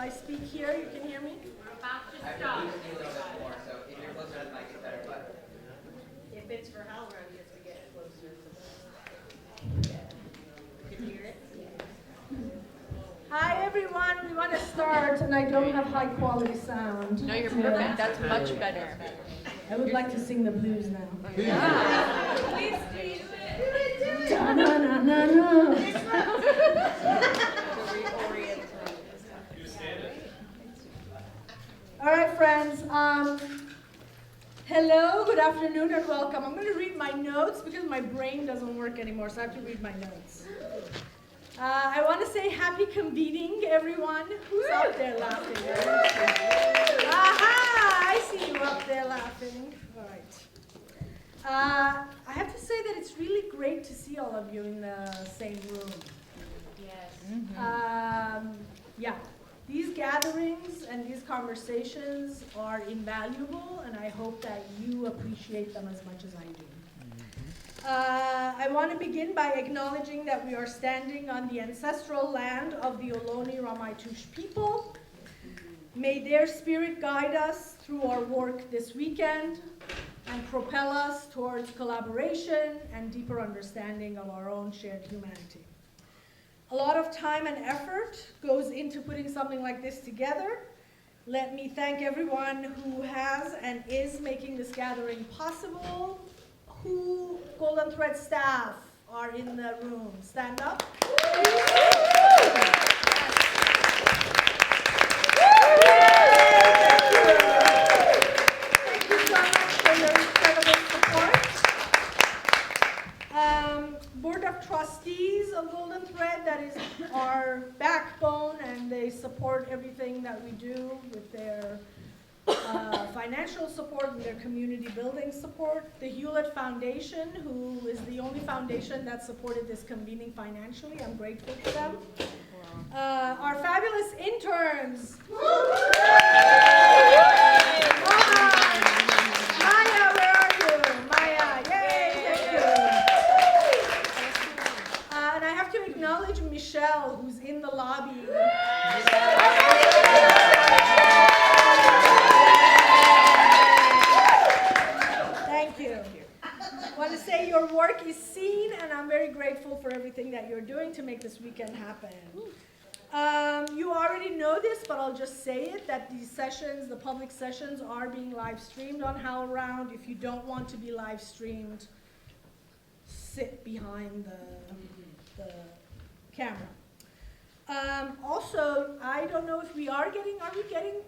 I speak here, you can hear me? We're about to start. I need a little bit more, so if you're closer to the mic, it's better. But If it's for Halloran, you have to get closer to the. Can you hear it? Hi everyone, we want to start and I don't have high quality sound. No, you're perfect. That's much better. I would like to sing the blues now. Please, please. Da-na-na-na-na. All right, friends. Hello, good afternoon, and welcome. I'm going to read my notes because my brain doesn't work anymore, so I have to read my notes. I want to say happy convening, everyone. Who's up there laughing? Aha! I see you up there laughing. All right. I have to say that it's really great to see all of you in the same room. Yes. Yeah, these gatherings and these conversations are invaluable, and I hope that you appreciate them as much as I do. I want to begin by acknowledging that we are standing on the ancestral land of the Ohlone Ramaytush people. May their spirit guide us through our work this weekend and propel us towards collaboration and deeper understanding of our own shared humanity. A lot of time and effort goes into putting something like this together. Let me thank everyone who has and is making this gathering possible. Who Golden Thread staff are in the room? Stand up. Thank you so much for your incredible support. Board of Trustees of Golden Thread, that is our backbone, and they support everything that we do with their financial support and their community building support. The Hewlett Foundation, who is the only foundation that supported this convening financially. I'm grateful to them. Our fabulous interns. Maya, where are you? Maya, yay, thank you. And I have to acknowledge Michelle, who's in the lobby. Thank you. I want to say your work is seen, and I'm very grateful for everything that you're doing to make this weekend happen. You already know this, but I'll just say it, that these sessions, the public sessions, are being live streamed on HowlRound. If you don't want to be live streamed, sit behind the camera. Also, I don't know if we are we getting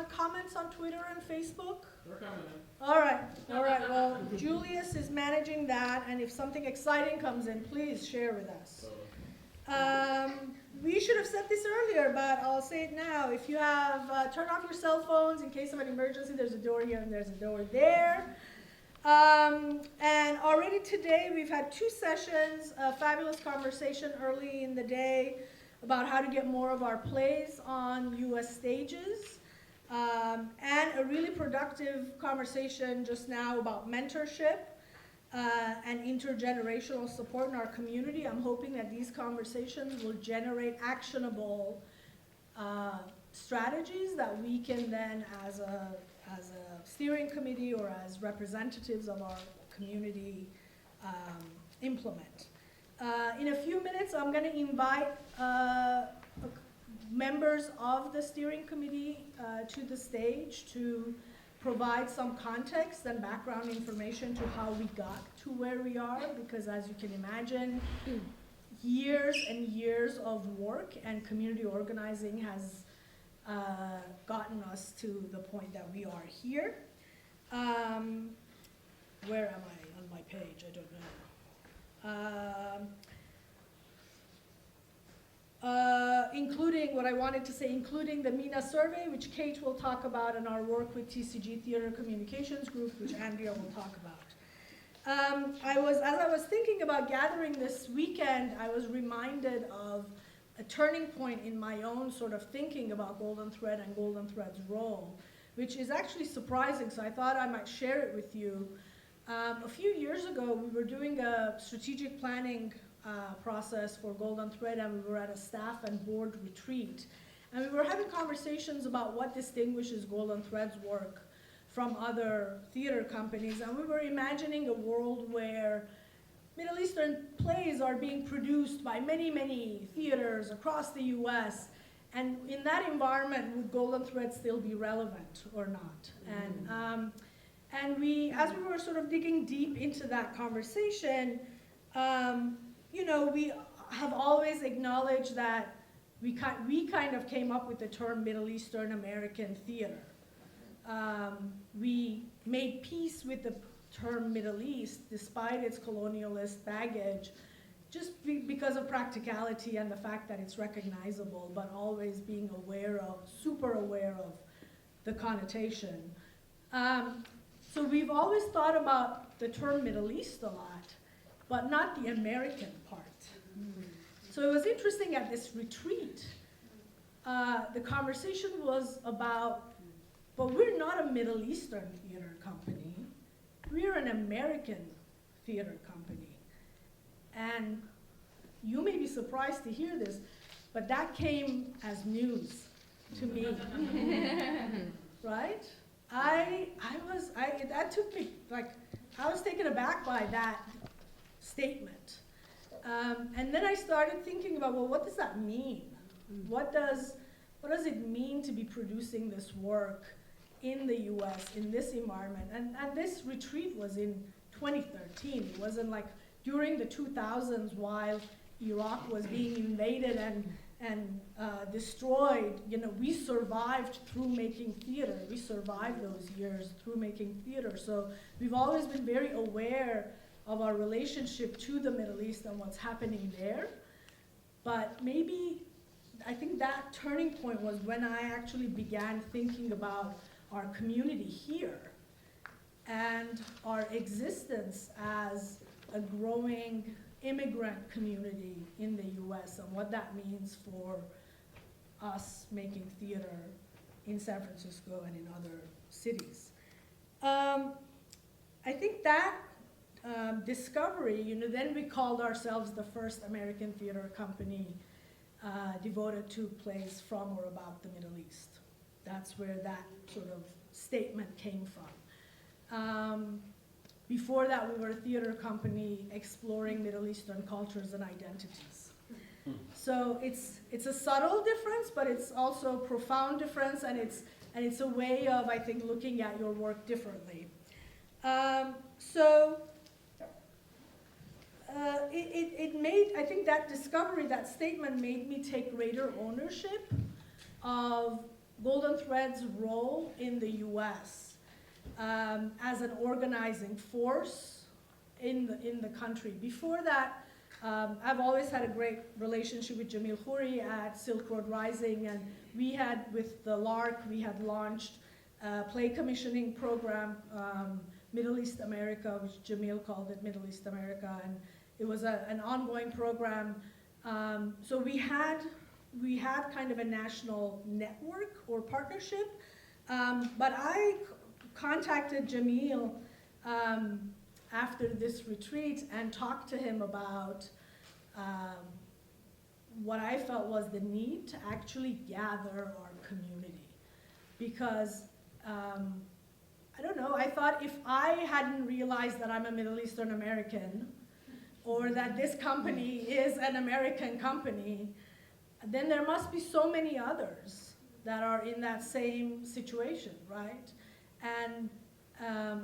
comments on Twitter and Facebook? We're coming in. All right. Well, Julius is managing that, and if something exciting comes in, please share with us. We should have said this earlier, but I'll say it now. If you have, turn off your cell phones in case of an emergency. There's a door here and there's a door there. And already today we've had 2 sessions, a fabulous conversation early in the day about how to get more of our plays on US stages. And a really productive conversation just now about mentorship and intergenerational support in our community. I'm hoping that these conversations will generate actionable strategies that we can then, as a steering committee or as representatives of our community, implement. In a few minutes, I'm going to invite members of the steering committee to the stage to provide some context and background information to how we got to where we are, because as you can imagine, years and years of work and community organizing has gotten us to the point that we are here. Where am I on my page? I don't know. Including what I wanted to say, including the MENA survey, which Kate will talk about, and our work with TCG Theater Communications Group, which Andrea will talk about. As I was thinking about gathering this weekend, I was reminded of a turning point in my own sort of thinking about Golden Thread and Golden Thread's role, which is actually surprising, so I thought I might share it with you. A few years ago, we were doing a strategic planning process for Golden Thread, and we were at a staff and board retreat. And we were having conversations about what distinguishes Golden Thread's work from other theater companies. And we were imagining a world where Middle Eastern plays are being produced by many, many theaters across the US. And in that environment, would Golden Thread still be relevant or not? And we, as we were sort of digging deep into that conversation, you know, we have always acknowledged that we kind of came up with the term Middle Eastern American theater. We made peace with the term Middle East, despite its colonialist baggage, just because of practicality and the fact that it's recognizable, but always being aware of, super aware of the connotation. So we've always thought about the term Middle East a lot, but not the American part. So it was interesting at this retreat, the conversation was about, but we're not a Middle Eastern theater company, we're an American theater company. And you may be surprised to hear this, but that came as news to me, right? That took me, like, I was taken aback by that statement. And then I started thinking about, well, what does that mean? What does it mean to be producing this work in the US, in this environment? And this retreat was in 2013. It wasn't like during the 2000s while Iraq was being invaded and destroyed. You know, we survived through making theater. We survived those years through making theater. So we've always been very aware of our relationship to the Middle East and what's happening there. But maybe, I think that turning point was when I actually began thinking about our community here and our existence as a growing immigrant community in the US and what that means for us making theater in San Francisco and in other cities. I think that discovery, you know, then we called ourselves the first American theater company devoted to plays from or about the Middle East. That's where that sort of statement came from. Before that, we were a theater company exploring Middle Eastern cultures and identities. So it's a subtle difference, but it's also a profound difference, and it's a way of, I think, looking at your work differently. It made, I think that discovery, that statement made me take greater ownership of Golden Thread's role in the US as an organizing force in the country. Before that, I've always had a great relationship with Jamil Khoury at Silk Road Rising, and we had, with the LARC, we had launched a play commissioning program, Middle East America, which Jamil called it Middle East America, and it was an ongoing program. So we had kind of a national network or partnership, but I contacted Jamil after this retreat and talked to him about what I felt was the need to actually gather our community. Because, I don't know, I thought if I hadn't realized that I'm a Middle Eastern American, or that this company is an American company, then there must be so many others that are in that same situation, right? And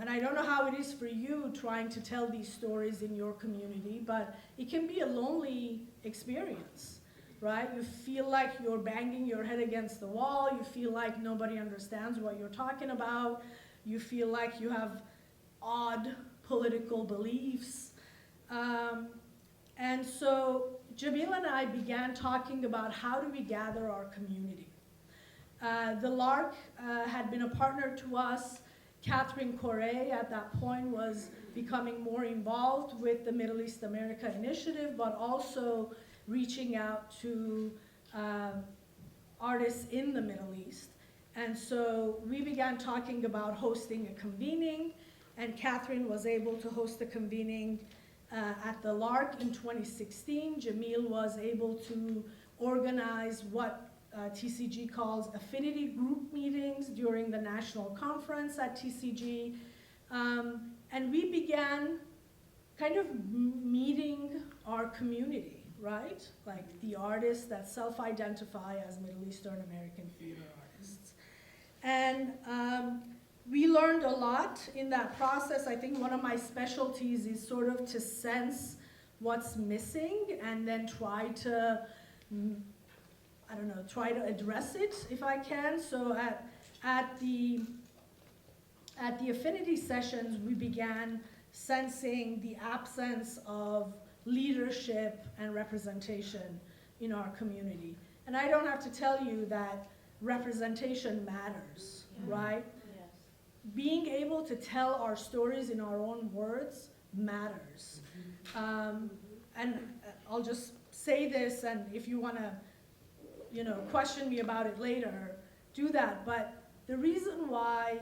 I don't know how it is for you trying to tell these stories in your community, but it can be a lonely experience, right? You feel like you're banging your head against the wall. You feel like nobody understands what you're talking about. You feel like you have odd political beliefs. And so Jamil and I began talking about how do we gather our community. The LARC had been a partner to us. Catherine Correa at that point was becoming more involved with the Middle East America initiative, but also reaching out to artists in the Middle East. And so we began talking about hosting a convening, and Catherine was able to host a convening at the LARC in 2016. Jamil was able to organize what TCG calls affinity group meetings during the national conference at TCG. And we began kind of meeting our community, right? Like the artists that self-identify as Middle Eastern American theater artists. And we learned a lot in that process. I think one of my specialties is sort of to sense what's missing and then try to, I don't know, try to address it if I can. So at the affinity sessions, we began sensing the absence of leadership and representation in our community. And I don't have to tell you that representation matters, right? Yes. Being able to tell our stories in our own words matters. And I'll just say this, and if you want to, question me about it later, do that. But the reason why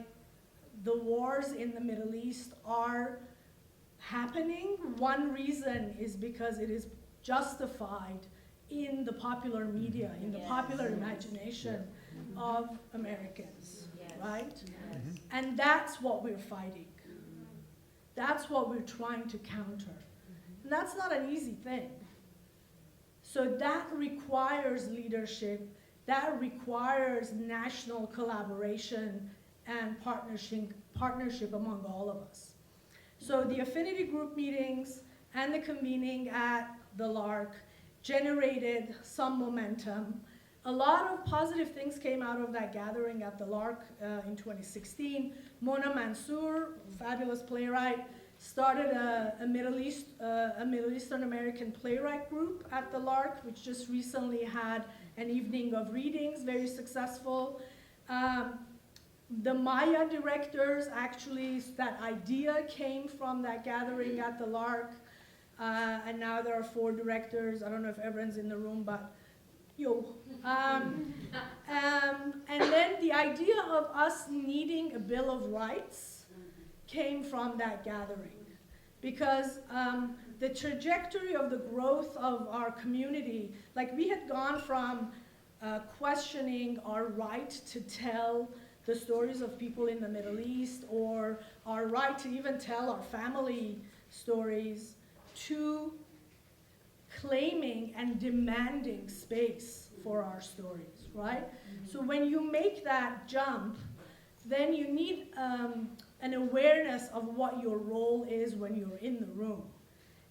the wars in the Middle East are happening, one reason is because it is justified in the popular media, in the popular imagination of Americans, right? Yes. And that's what we're fighting. That's what we're trying to counter. And that's not an easy thing. So that requires leadership, that requires national collaboration and partnership among all of us. So the affinity group meetings and the convening at the LARC generated some momentum. A lot of positive things came out of that gathering at the LARC in 2016. Mona Mansour, fabulous playwright, started a Middle Eastern American playwright group at the LARC, which just recently had an evening of readings, very successful. The Maya directors, actually, that idea came from that gathering at the LARC, and now there are 4 directors. I don't know if Evren's in the room, but yo. And then the idea of us needing a Bill of Rights came from that gathering, because the trajectory of the growth of our community, like we had gone from questioning our right to tell the stories of people in the Middle East, or our right to even tell our family stories, to claiming and demanding space for our stories, right? So when you make that jump, then you need an awareness of what your role is when you're in the room,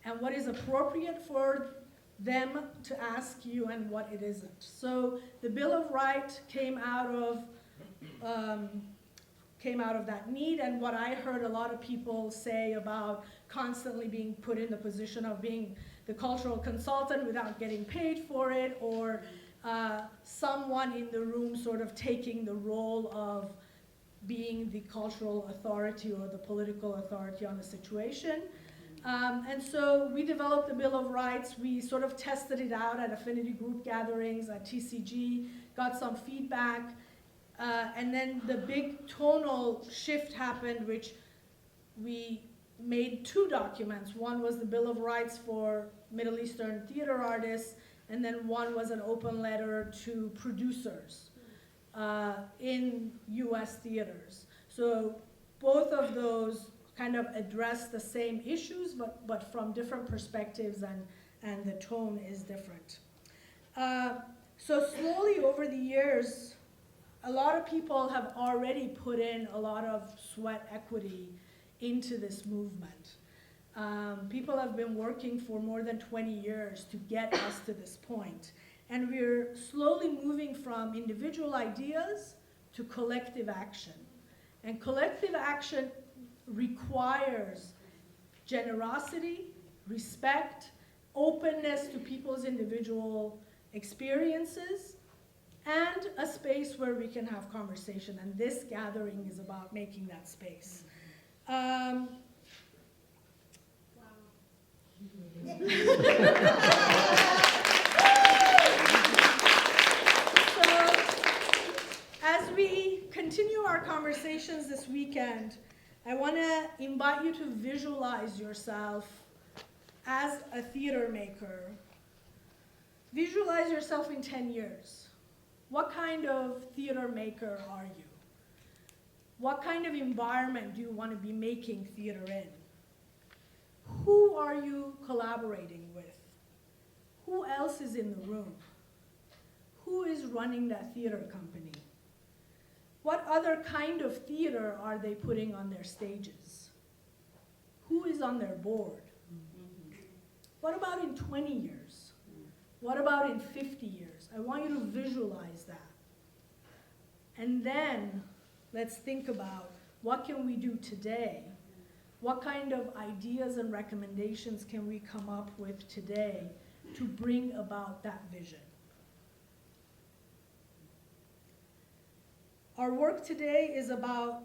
and what is appropriate for them to ask you and what it isn't. So the Bill of Rights came out of that need, and what I heard a lot of people say about constantly being put in the position of being the cultural consultant without getting paid for it, or someone in the room sort of taking the role of being the cultural authority or the political authority on the situation. And so we developed the Bill of Rights. We sort of tested it out at affinity group gatherings at TCG, got some feedback, and then the big tonal shift happened, which we made 2 documents. One was the Bill of Rights for Middle Eastern theater artists, and then one was an open letter to producers in US theaters. So both of those kind of address the same issues, but from different perspectives, and the tone is different. So slowly over the years, a lot of people have already put in a lot of sweat equity into this movement. People have been working for more than 20 years to get us to this point. And we're slowly moving from individual ideas to collective action. And collective action requires generosity, respect, openness to people's individual experiences, and a space where we can have conversation. And this gathering is about making that space. So, as we continue our conversations this weekend, I want to invite you to visualize yourself as a theater maker. Visualize yourself in 10 years. What kind of theater maker are you? What kind of environment do you want to be making theater in? Who are you collaborating with? Who else is in the room? Who is running that theater company? What other kind of theater are they putting on their stages? Who is on their board? What about in 20 years? What about in 50 years? I want you to visualize that. And then let's think about what can we do today? What kind of ideas and recommendations can we come up with today to bring about that vision? Our work today is about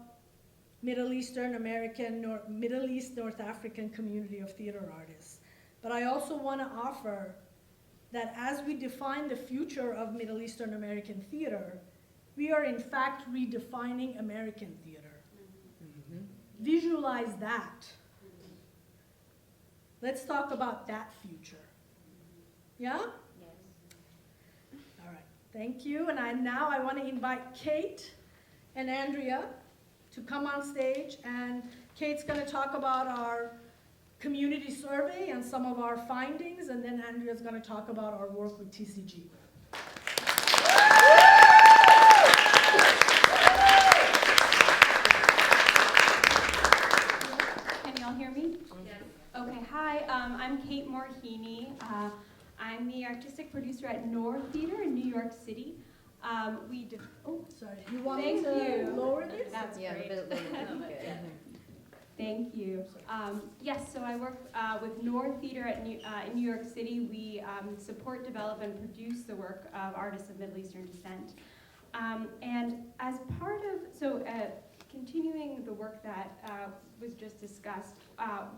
Middle East, North African community of theater artists. But I also want to offer that as we define the future of Middle Eastern American theater, we are in fact redefining American theater. Visualize that. Let's talk about that future. Yeah? Yes. All right, thank you. And now I want to invite Kate and Andrea to come on stage, and Kate's going to talk about our community survey and some of our findings, and then Andrea's going to talk about our work with TCG. Can y'all hear me? Yes. Okay, hi, I'm Kate Moore Heaney. I'm the artistic producer at Noor Theatre in New York City. Sorry, you want Thank me to you. lower this? That's Yeah, great. a bit lower. Thank you. Yes, so I work with Noor Theatre in New York City. We support, develop, and produce the work of artists of Middle Eastern descent. And as part of, continuing the work that was just discussed,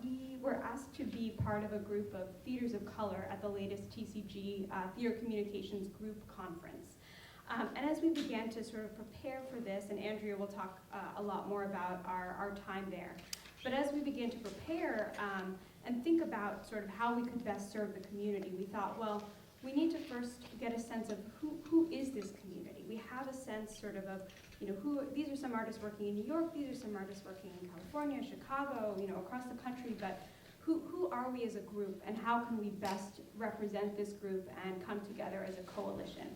we were asked to be part of a group of theaters of color at the latest TCG Theater Communications Group Conference. And as we began to sort of prepare for this, and Andrea will talk a lot more about our time there, but as we began to prepare and think about sort of how we could best serve the community, we thought, well, we need to first get a sense of who is this community. We have a sense sort of these are some artists working in New York, these are some artists working in California, Chicago, across the country, but who are we as a group, and how can we best represent this group and come together as a coalition?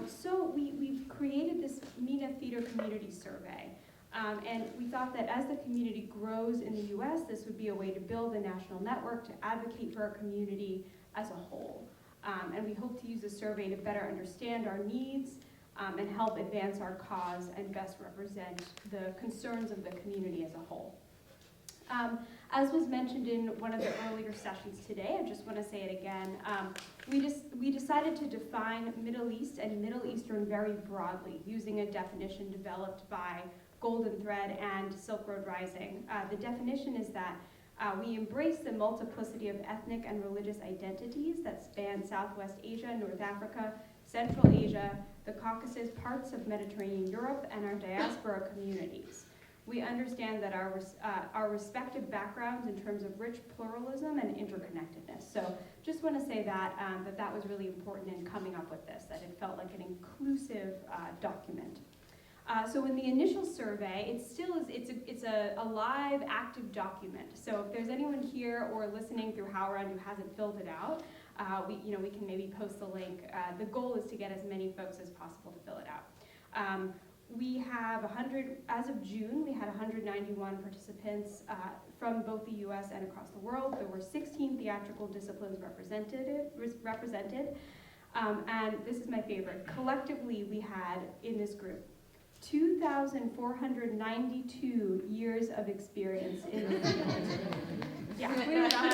So we've created this MENA Theater Community Survey. And we thought that as the community grows in the US, this would be a way to build a national network to advocate for our community as a whole. And we hope to use the survey to better understand our needs and help advance our cause and best represent the concerns of the community as a whole. As was mentioned in one of the earlier sessions today, I just want to say it again, we decided to define Middle East and Middle Eastern very broadly, using a definition developed by Golden Thread and Silk Road Rising. The definition is that we embrace the multiplicity of ethnic and religious identities that span Southwest Asia, North Africa, Central Asia, the Caucasus, parts of Mediterranean Europe, and our diaspora communities. We understand that our respective backgrounds in terms of rich pluralism and interconnectedness. So just want to say that that was really important in coming up with this, that it felt like an inclusive document. So in the initial survey, it's a live, active document. So if there's anyone here or listening through HowlRound who hasn't filled it out, we can maybe post the link. The goal is to get as many folks as possible to fill it out. We have 100, as of June, we had 191 participants from both the US and across the world. There were 16 theatrical disciplines represented. And this is my favorite. Collectively, we had in this group 2,492 years of experience in the field. Yeah, we don't know.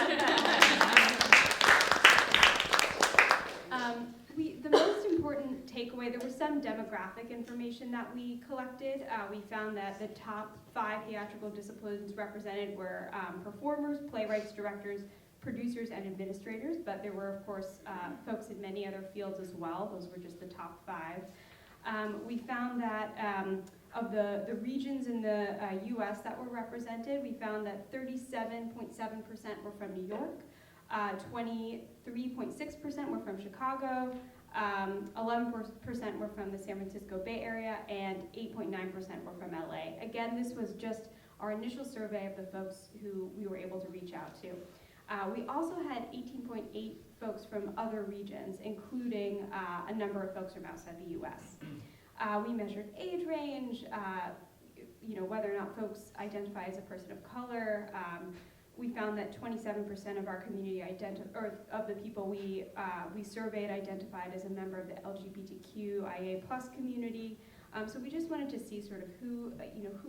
The most important takeaway, there was some demographic information that we collected. We found that the top 5 theatrical disciplines represented were performers, playwrights, directors, producers, and administrators, but there were, of course, folks in many other fields as well. Those were just the top 5. We found that of the regions in the US that were represented, we found that 37.7% were from New York, 23.6% were from Chicago, 11% were from the San Francisco Bay Area, and 8.9% were from LA. Again, this was just our initial survey of the folks who we were able to reach out to. We also had 18.8 folks from other regions, including a number of folks from outside the US. We measured age range, whether or not folks identify as a person of color. We found that 27% of our community of the people we surveyed identified as a member of the LGBTQIA+ community. So we just wanted to see sort of who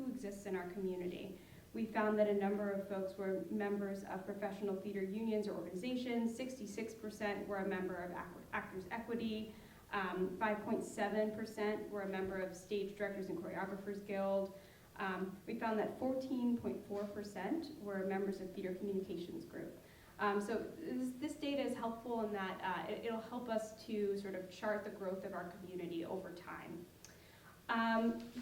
exists in our community. We found that a number of folks were members of professional theater unions or organizations. 66% were a member of Actors Equity. 5.7% were a member of Stage Directors and Choreographers Guild. We found that 14.4% were members of Theater Communications Group. So this data is helpful in that it'll help us to sort of chart the growth of our community over time.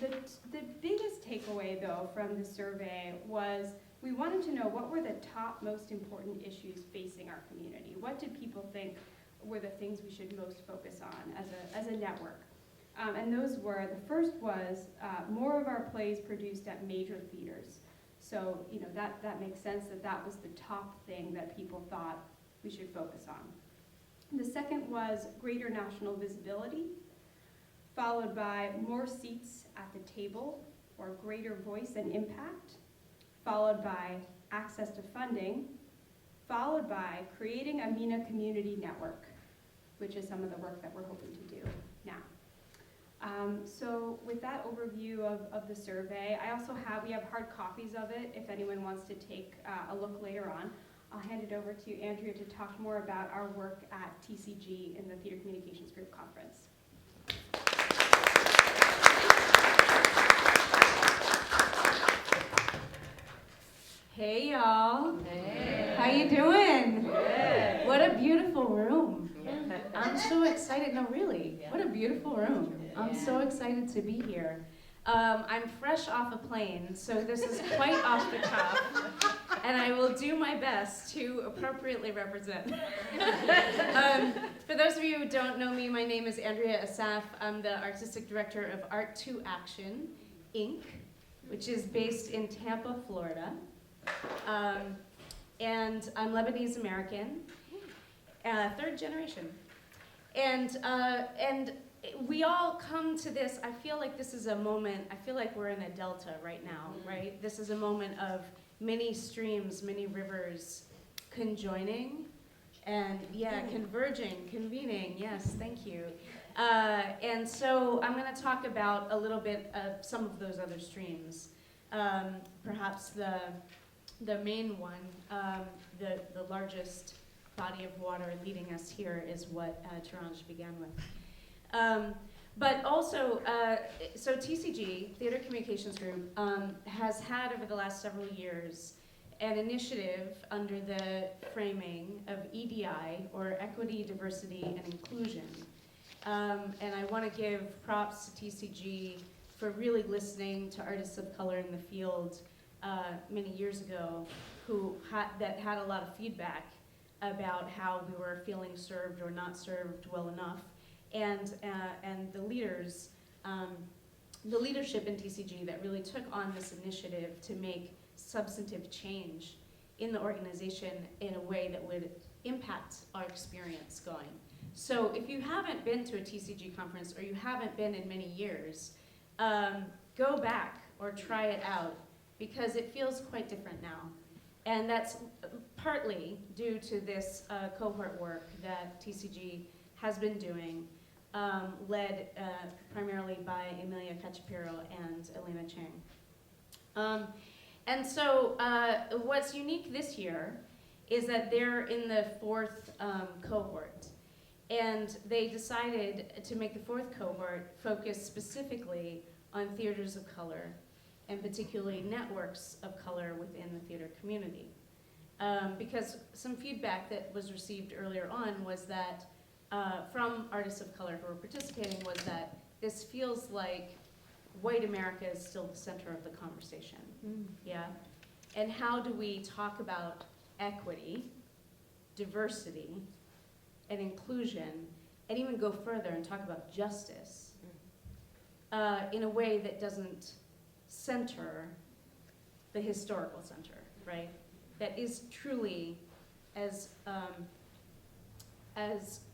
The biggest takeaway, though, from the survey was we wanted to know what were the top most important issues facing our community. What did people think were the things we should most focus on as a network? And those were, the first was more of our plays produced at major theaters. So, that makes sense that was the top thing that people thought we should focus on. The second was greater national visibility, followed by more seats at the table, or greater voice and impact, followed by access to funding, followed by creating a MENA community network, which is some of the work that we're hoping to do now. So with that overview of the survey, we have hard copies of it if anyone wants to take a look later on. I'll hand it over to Andrea to talk more about our work at TCG in the Theater Communications Group Conference. Hey y'all. Hey. How you doing? Good. What a beautiful room. Yeah. I'm so excited. No, really. Yeah. What a beautiful room. I'm so excited to be here. I'm fresh off a plane, so this is quite off the cuff, and I will do my best to appropriately represent. For those of you who don't know me, my name is Andrea Assaf. I'm the artistic director of Art to Action, Inc., which is based in Tampa, Florida. And I'm Lebanese American, third generation. And we all come to this, I feel like this is a moment, I feel like we're in a delta right now, right? This is a moment of many streams, many rivers conjoining, and converging, convening, yes, thank you. And so I'm gonna talk about a little bit of some of those other streams. Perhaps the main one, the largest body of water leading us here is what Torange began with. But also, so TCG, Theater Communications Group, has had over the last several years an initiative under the framing of EDI, or Equity, Diversity, and Inclusion. And I want to give props to TCG for really listening to artists of color in the field many years ago that had a lot of feedback about how we were feeling served or not served well enough. And the leadership in TCG that really took on this initiative to make substantive change in the organization in a way that would impact our experience going. So if you haven't been to a TCG conference, or you haven't been in many years, go back or try it out, because it feels quite different now. And that's partly due to this cohort work that TCG has been doing, led primarily by Emilia Cachapiro and Elena Chang. And so what's unique this year is that they're in the fourth cohort. And they decided to make the fourth cohort focus specifically on theaters of color, and particularly networks of color within the theater community. Because some feedback that was received earlier on was that from artists of color who were participating was that this feels like white America is still the center of the conversation. Yeah? And how do we talk about equity, diversity, and inclusion, and even go further and talk about justice in a way that doesn't center the historical center, right? That is truly as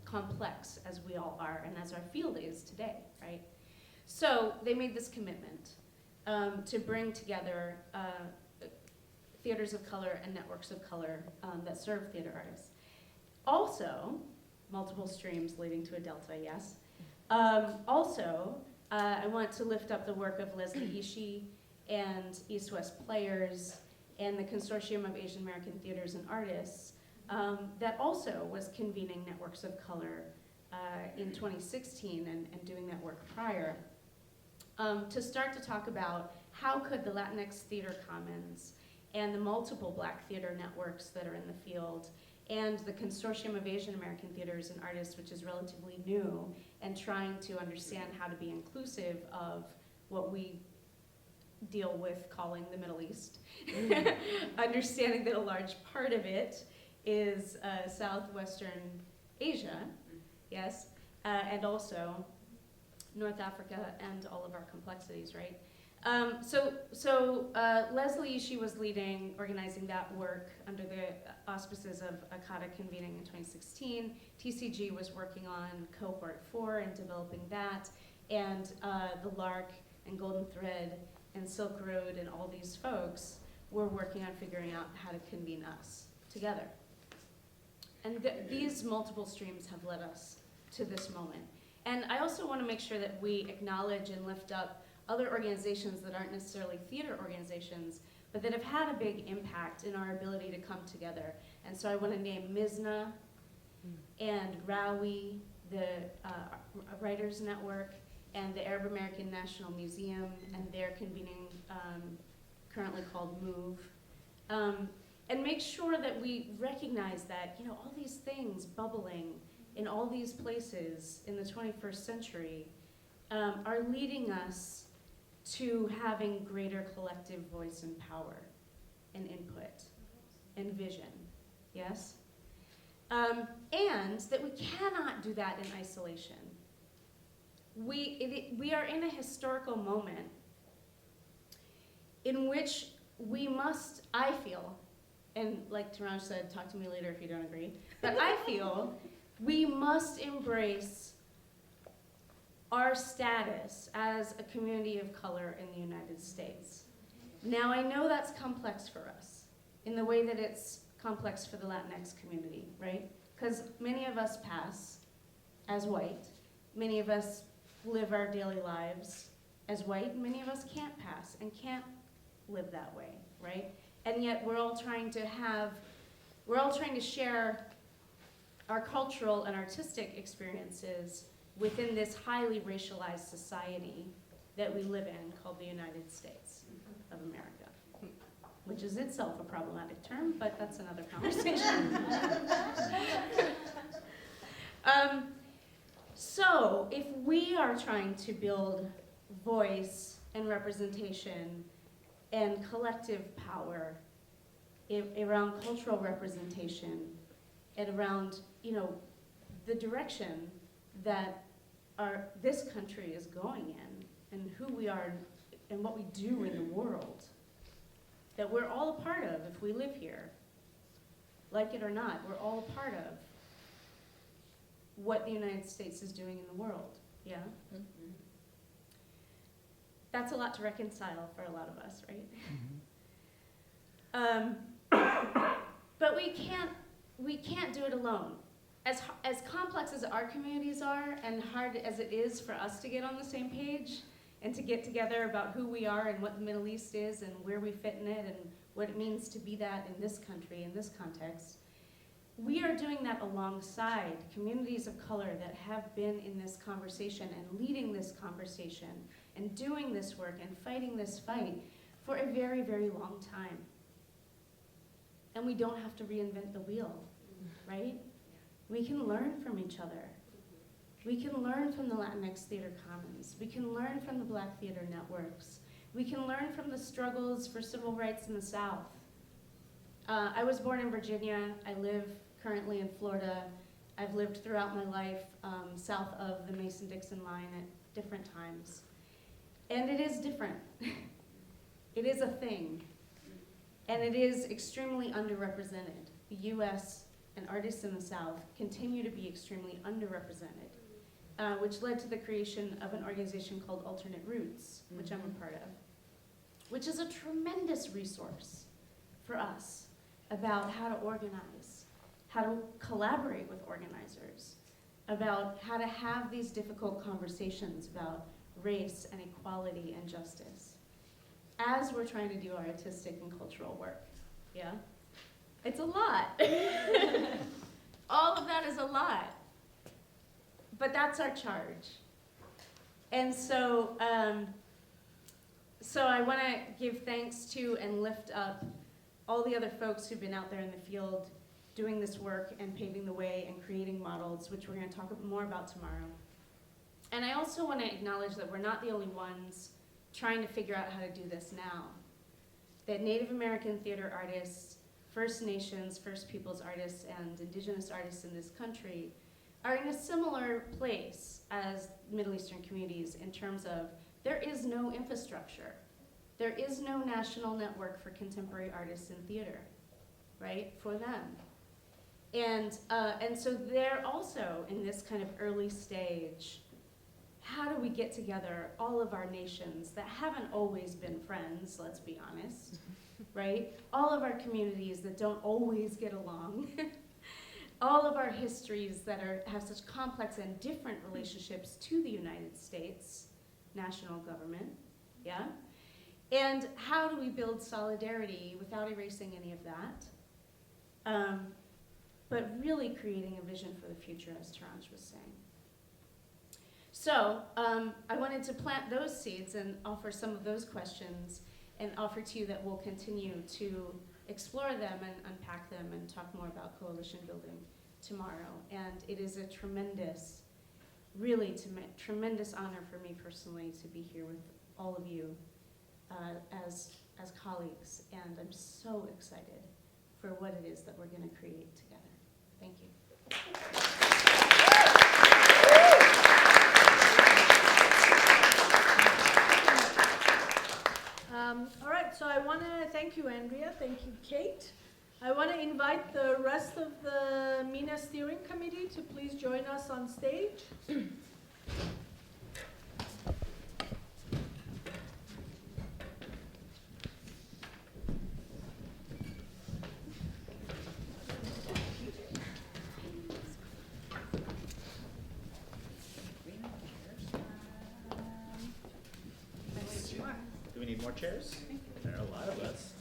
complex as we all are and as our field is today, right? So they made this commitment to bring together theaters of color and networks of color that serve theater artists. Also, multiple streams leading to a delta, yes. I want to lift up the work of Leslie Ishii and East West Players and the Consortium of Asian American Theaters and Artists that also was convening networks of color in 2016 and doing that work prior, to start to talk about how could the Latinx Theater Commons and the multiple Black theater networks that are in the field and the Consortium of Asian American Theaters and Artists, which is relatively new, and trying to understand how to be inclusive of what we deal with calling the Middle East, understanding that a large part of it is Southwestern Asia, yes, and also North Africa and all of our complexities, right? Leslie, she was organizing that work under the auspices of ACADA convening in 2016. TCG was working on Cohort 4 and developing that, and the LARC and Golden Thread and Silk Road and all these folks were working on figuring out how to convene us together. And these multiple streams have led us to this moment. And I also want to make sure that we acknowledge and lift up other organizations that aren't necessarily theater organizations, but that have had a big impact in our ability to come together. And so I want to name MISNA and RAWI, the Writers Network, and the Arab American National Museum, and their convening, currently called MOVE. And make sure that we recognize that, all these things bubbling in all these places in the 21st century are leading us to having greater collective voice and power and input and vision, yes? And that we cannot do that in isolation. We are in a historical moment in which we must, I feel, and like Torange said, talk to me later if you don't agree, but I feel we must embrace our status as a community of color in the United States. Now, I know that's complex for us in the way that it's complex for the Latinx community, right? Because many of us pass as white, many of us live our daily lives as white, and many of us can't pass and can't live that way, right? And yet we're all trying to share our cultural and artistic experiences within this highly racialized society that we live in called the United States of America, which is itself a problematic term, but that's another conversation. So if we are trying to build voice and representation and collective power around cultural representation and around, the direction that this country is going in and who we are and what we do in the world, that we're all a part of if we live here. Like it or not, we're all a part of what the United States is doing in the world, yeah? Mm-hmm. That's a lot to reconcile for a lot of us, right? Mm-hmm. But we can't do it alone. As complex as our communities are and hard as it is for us to get on the same page and to get together about who we are and what the Middle East is and where we fit in it and what it means to be that in this country, in this context, we are doing that alongside communities of color that have been in this conversation and leading this conversation and doing this work and fighting this fight for a very, very long time. And we don't have to reinvent the wheel, right? We can learn from each other. We can learn from the Latinx Theater Commons. We can learn from the Black theater networks. We can learn from the struggles for civil rights in the South. I was born in Virginia. I live currently in Florida. I've lived throughout my life south of the Mason-Dixon line at different times. And it is different. It is a thing. And it is extremely underrepresented. The US and artists in the South continue to be extremely underrepresented, which led to the creation of an organization called Alternate Roots, which I'm a part of, which is a tremendous resource for us about how to organize, how to collaborate with organizers, about how to have these difficult conversations about race and equality and justice as we're trying to do our artistic and cultural work. Yeah? It's a lot. All of that is a lot. But that's our charge. And so, so I want to give thanks to and lift up all the other folks who've been out there in the field doing this work and paving the way and creating models, which we're going to talk more about tomorrow. And I also want to acknowledge that we're not the only ones trying to figure out how to do this now. That Native American theater artists, First Nations, First Peoples artists, and Indigenous artists in this country are in a similar place as Middle Eastern communities in terms of there is no infrastructure. There is no national network for contemporary artists in theater, right, for them. And so they're also in this kind of early stage. How do we get together all of our nations that haven't always been friends, let's be honest, right? All of our communities that don't always get along. All of our histories that have such complex and different relationships to the United States, national government, yeah? And how do we build solidarity without erasing any of that? But really creating a vision for the future, as Torange was saying. So I wanted to plant those seeds and offer some of those questions and offer to you that we'll continue to explore them and unpack them and talk more about coalition building tomorrow. And it is a tremendous, really tremendous honor for me personally to be here with all of you as colleagues. And I'm so excited for what it is that we're going to create together. Thank you. All right, so I want to thank you, Andrea. Thank you, Kate. I want to invite the rest of the MENA Steering Committee to please join us on stage. Do we need more chairs? There are a lot of us.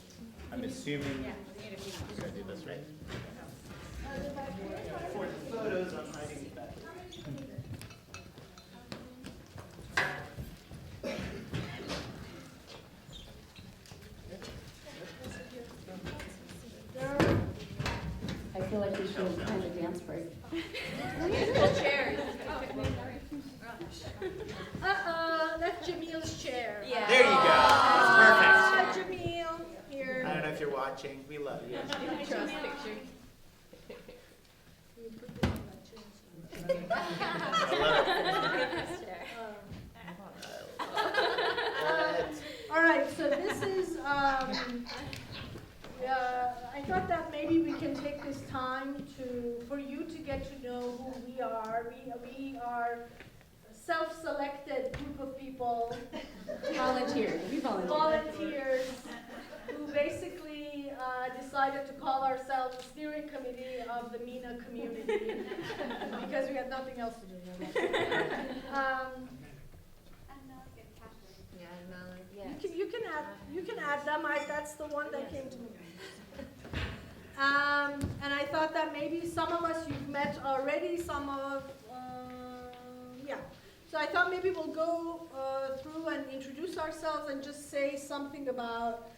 I'm assuming we're going to do this, right? For the photos, I'm hiding back. I feel like we should kind of dance break. Chairs. That's Jamil's chair. Yeah. There you go. Ah, Perfect. Jamil, here. I don't know if you're watching. We love you. Trust picture. I love it. All right, so this is, I thought that maybe we can take this time for you to get to know who we are. We are a self-selected group of people. Volunteers. We Volunteers who basically decided to call ourselves the steering committee of the MENA community because we had nothing else to do. You can add them. That's the one that came to me. And I thought that maybe some of us you've met already. Some of yeah. So I thought maybe we'll go through and introduce ourselves and just say something about.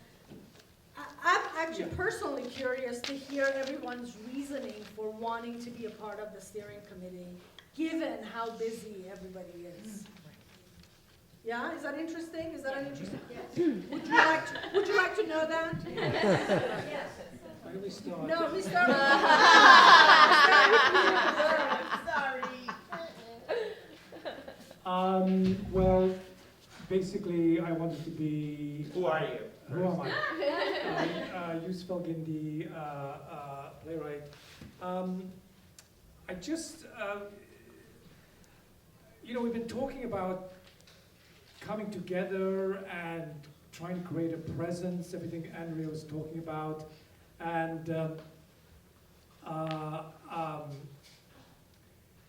I'm actually personally curious to hear everyone's reasoning for wanting to be a part of the steering committee, given how busy everybody is. Yeah, is that interesting? Is that an interesting? Yes. Would you like to know that? Yes. No, we start. Well, basically, I wanted to be. Who are you? Who am I? Yussef Guindi, playwright. I just, we've been talking about coming together and trying to create a presence, everything Andrea was talking about, and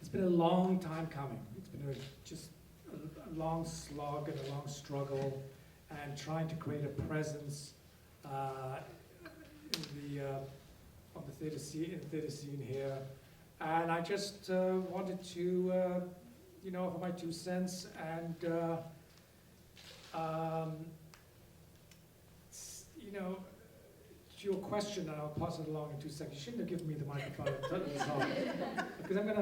it's been a long time coming. It's been just a long slog and a long struggle, and trying to create a presence on the theatre scene here. And I just wanted to, offer my 2 cents and, to your question, and I'll pass it along in 2 seconds. You shouldn't have given me the microphone because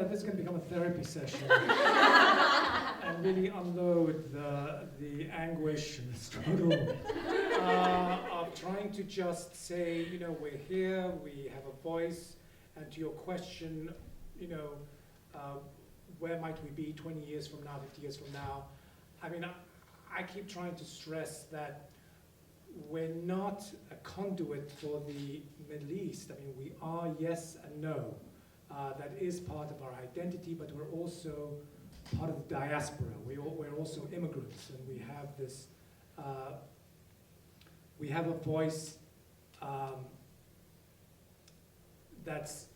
this is going to become a therapy session and really unload the anguish and the struggle of trying to just say, we're here, we have a voice, and to your question, where might we be 20 years from now, 50 years from now? I mean, I keep trying to stress that we're not a conduit for the Middle East. I mean, we are yes and no. That is part of our identity, but we're also part of the diaspora. We're also immigrants, and we have this, we have a voice that's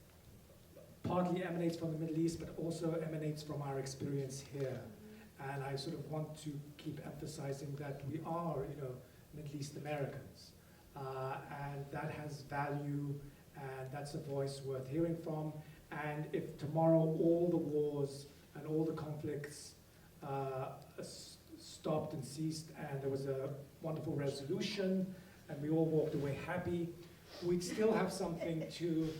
partly emanates from the Middle East, but also emanates from our experience here. And I sort of want to keep emphasizing that we are, Middle East Americans. And that has value, and that's a voice worth hearing from. And if tomorrow all the wars and all the conflicts stopped and ceased, and there was a wonderful resolution, and we all walked away happy, we'd still have something to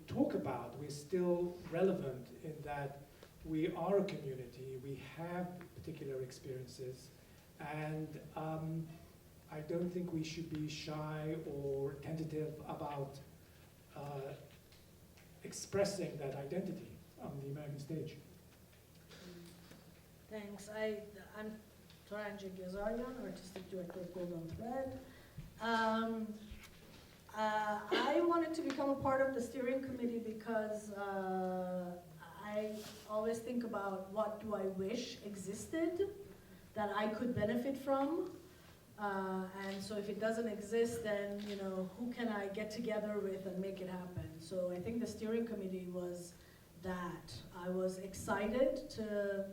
talk about. We're still relevant in that we are a community, we have particular experiences, and I don't think we should be shy or tentative about expressing that identity on the American stage. Thanks. I'm Torange Yeghiazarian, Artistic Director of Golden Thread. I wanted to become a part of the steering committee because I always think about what do I wish existed that I could benefit from. And so if it doesn't exist, then who can I get together with and make it happen? So I think the steering committee was that. I was excited to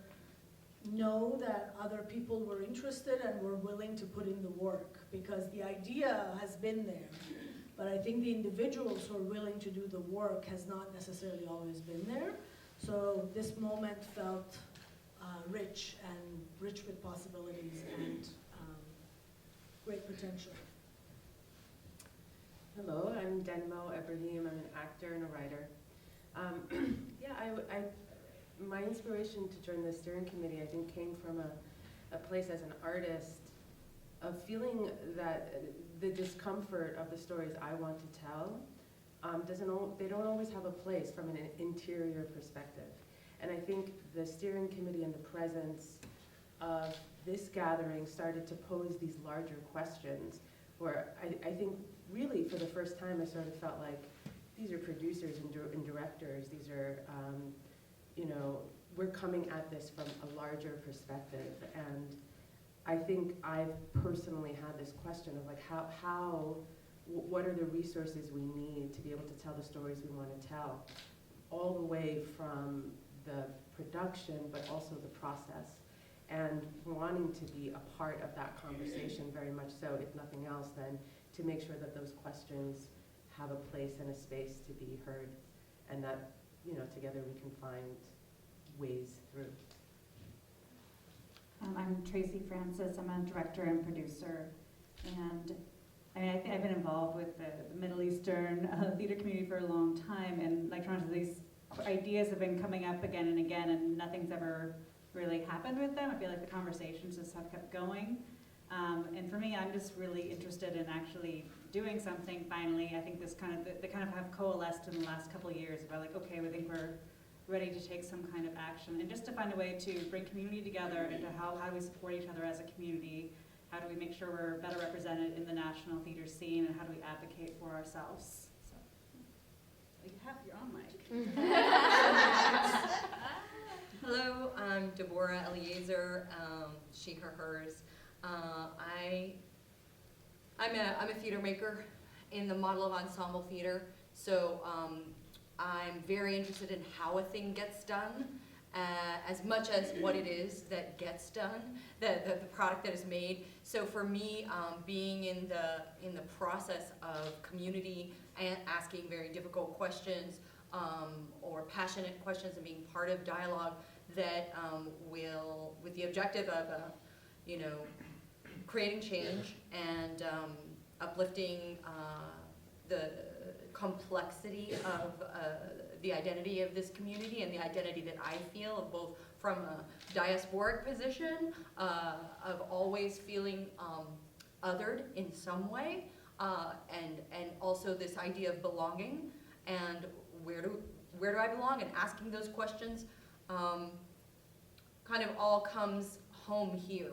know that other people were interested and were willing to put in the work, because the idea has been there. But I think the individuals who are willing to do the work has not necessarily always been there. So this moment felt rich with possibilities and great potential. Hello, I'm Denmo, Ibrahim. I'm an actor and a writer. My inspiration to join the steering committee, I think, came from a place as an artist of feeling that the discomfort of the stories I want to tell they don't always have a place from an interior perspective. And I think the steering committee and the presence of this gathering started to pose these larger questions where I think really for the first time I sort of felt like these are producers and directors, these are, we're coming at this from a larger perspective. And I think I've personally had this question of like what are the resources we need to be able to tell the stories we want to tell, all the way from the production, but also the process, and wanting to be a part of that conversation very much so, if nothing else, than to make sure that those questions have a place and a space to be heard, and that, together we can find ways through. I'm Tracy Francis. I'm a director and producer, and I've been involved with the Middle Eastern theater community for a long time, and like these ideas have been coming up again and again, and nothing's ever really happened with them. I feel like the conversations just have kept going, and for me, I'm just really interested in actually doing something finally. I think they kind of have coalesced in the last couple of years about like, okay, we think we're ready to take some kind of action, and just to find a way to bring community together into how do we support each other as a community, how do we make sure we're better represented in the national theater scene, and how do we advocate for ourselves. So, you're on mic. Hello, I'm Debórah, Eliezer, she, her, hers. I'm a theater maker in the model of ensemble theater, so I'm very interested in how a thing gets done, as much as what it is that gets done, the product that is made. So for me, being in the process of community and asking very difficult questions or passionate questions and being part of dialogue that will, with the objective of, creating change and uplifting the complexity of the identity of this community and the identity that I feel of both from a diasporic position of always feeling othered in some way, and also this idea of belonging and where do I belong, and asking those questions kind of all comes home here.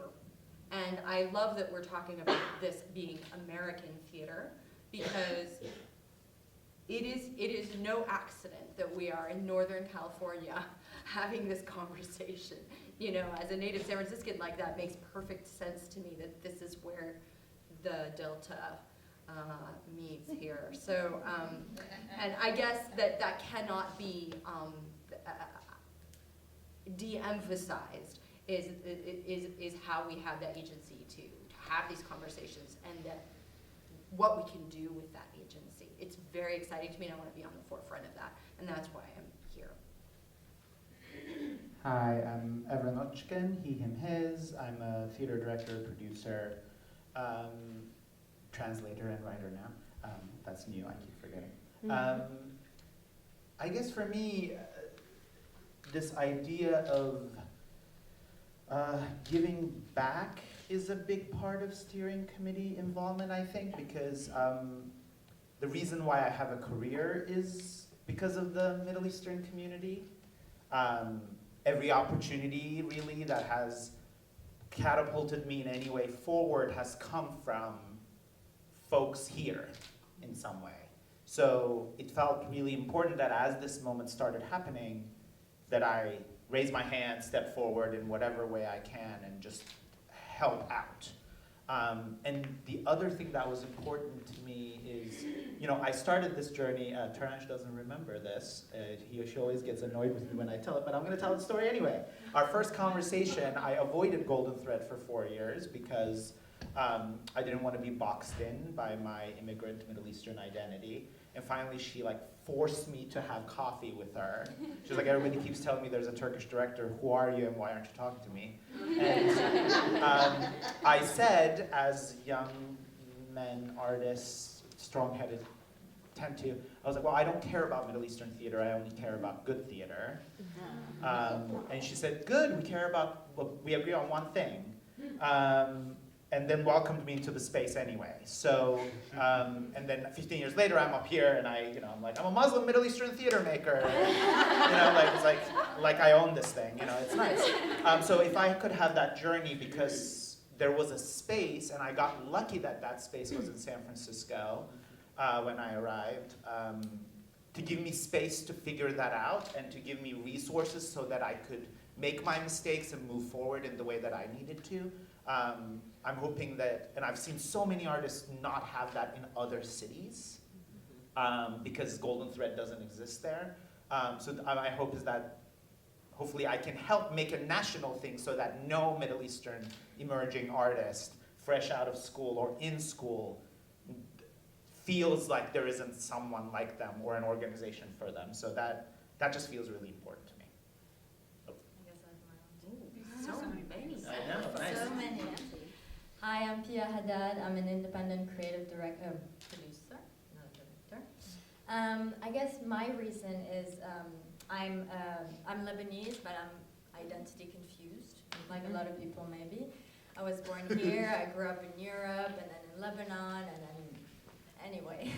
And I love that we're talking about this being American theater, because it is no accident that we are in Northern California having this conversation. As a native San Franciscan, like, that makes perfect sense to me, that this is where the Delta meets here. So, and I guess that cannot be de-emphasized, is how we have that agency to have these conversations, and what we can do with that agency. It's very exciting to me, and I want to be on the forefront of that, and that's why I'm here. Hi, I'm Evren Odickin, he, him, his. I'm a theater director, producer, translator, and writer now. That's new, I keep forgetting. I guess for me, this idea of giving back is a big part of steering committee involvement, I think, because the reason why I have a career is because of the Middle Eastern community. Every opportunity, really, that has catapulted me in any way forward has come from folks here in some way. So it felt really important that as this moment started happening, that I raise my hand, step forward in whatever way I can, and just help out. And the other thing that was important to me is, I started this journey, Torange doesn't remember this, she always gets annoyed with me when I tell it, but I'm gonna tell the story anyway. Our first conversation, I avoided Golden Thread for 4 years because I didn't want to be boxed in by my immigrant Middle Eastern identity. And finally, she forced me to have coffee with her. She's like, everybody keeps telling me there's a Turkish director. Who are you, and why aren't you talking to me? And I said, as young men, artists, strong-headed tend to, I was like, well, I don't care about Middle Eastern theater. I only care about good theater. And she said, good, we agree on one thing. And then welcomed me into the space anyway. So, and then 15 years later, I'm up here, and I'm like, I'm a Muslim Middle Eastern theater maker. It's like I own this thing. It's nice. So if I could have that journey, because there was a space, and I got lucky that space was in San Francisco when I arrived, to give me space to figure that out and to give me resources so that I could make my mistakes and move forward in the way that I needed to. I'm hoping that, and I've seen so many artists not have that in other cities because Golden Thread doesn't exist there. So my hope is that hopefully I can help make a national thing so that no Middle Eastern emerging artist, fresh out of school or in school, feels like there isn't someone like them or an organization for them. So that just feels really important to me. So many. I know, nice. So many. Hi, I'm Haddad. I'm an independent creative producer, not director. I guess my reason is I'm Lebanese, but I'm identity confused, like a lot of people maybe. I was born here, I grew up in Europe, and then in Lebanon, and then anyway.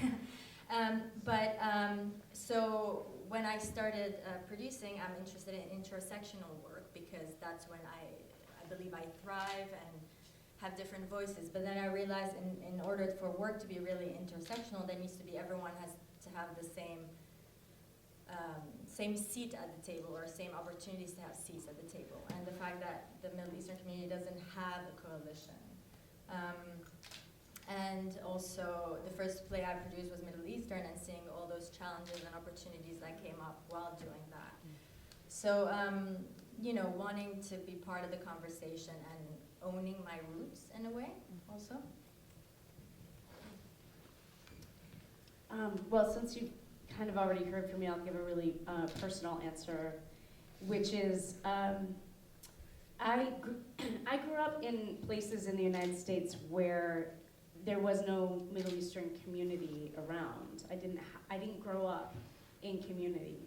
So when I started producing, I'm interested in intersectional work because that's when I believe I thrive and have different voices. But then I realized in order for work to be really intersectional, there needs to be everyone has to have the same seat at the table or same opportunities to have seats at the table. And the fact that the Middle Eastern community doesn't have a coalition. And also, the first play I produced was Middle Eastern, and seeing all those challenges and opportunities that came up while doing that. So, you know, wanting to be part of the conversation and owning my roots in a way, also. Well, since you've kind of already heard from me, I'll give a really personal answer, which is I grew up in places in the United States where there was no Middle Eastern community around. I didn't grow up in community,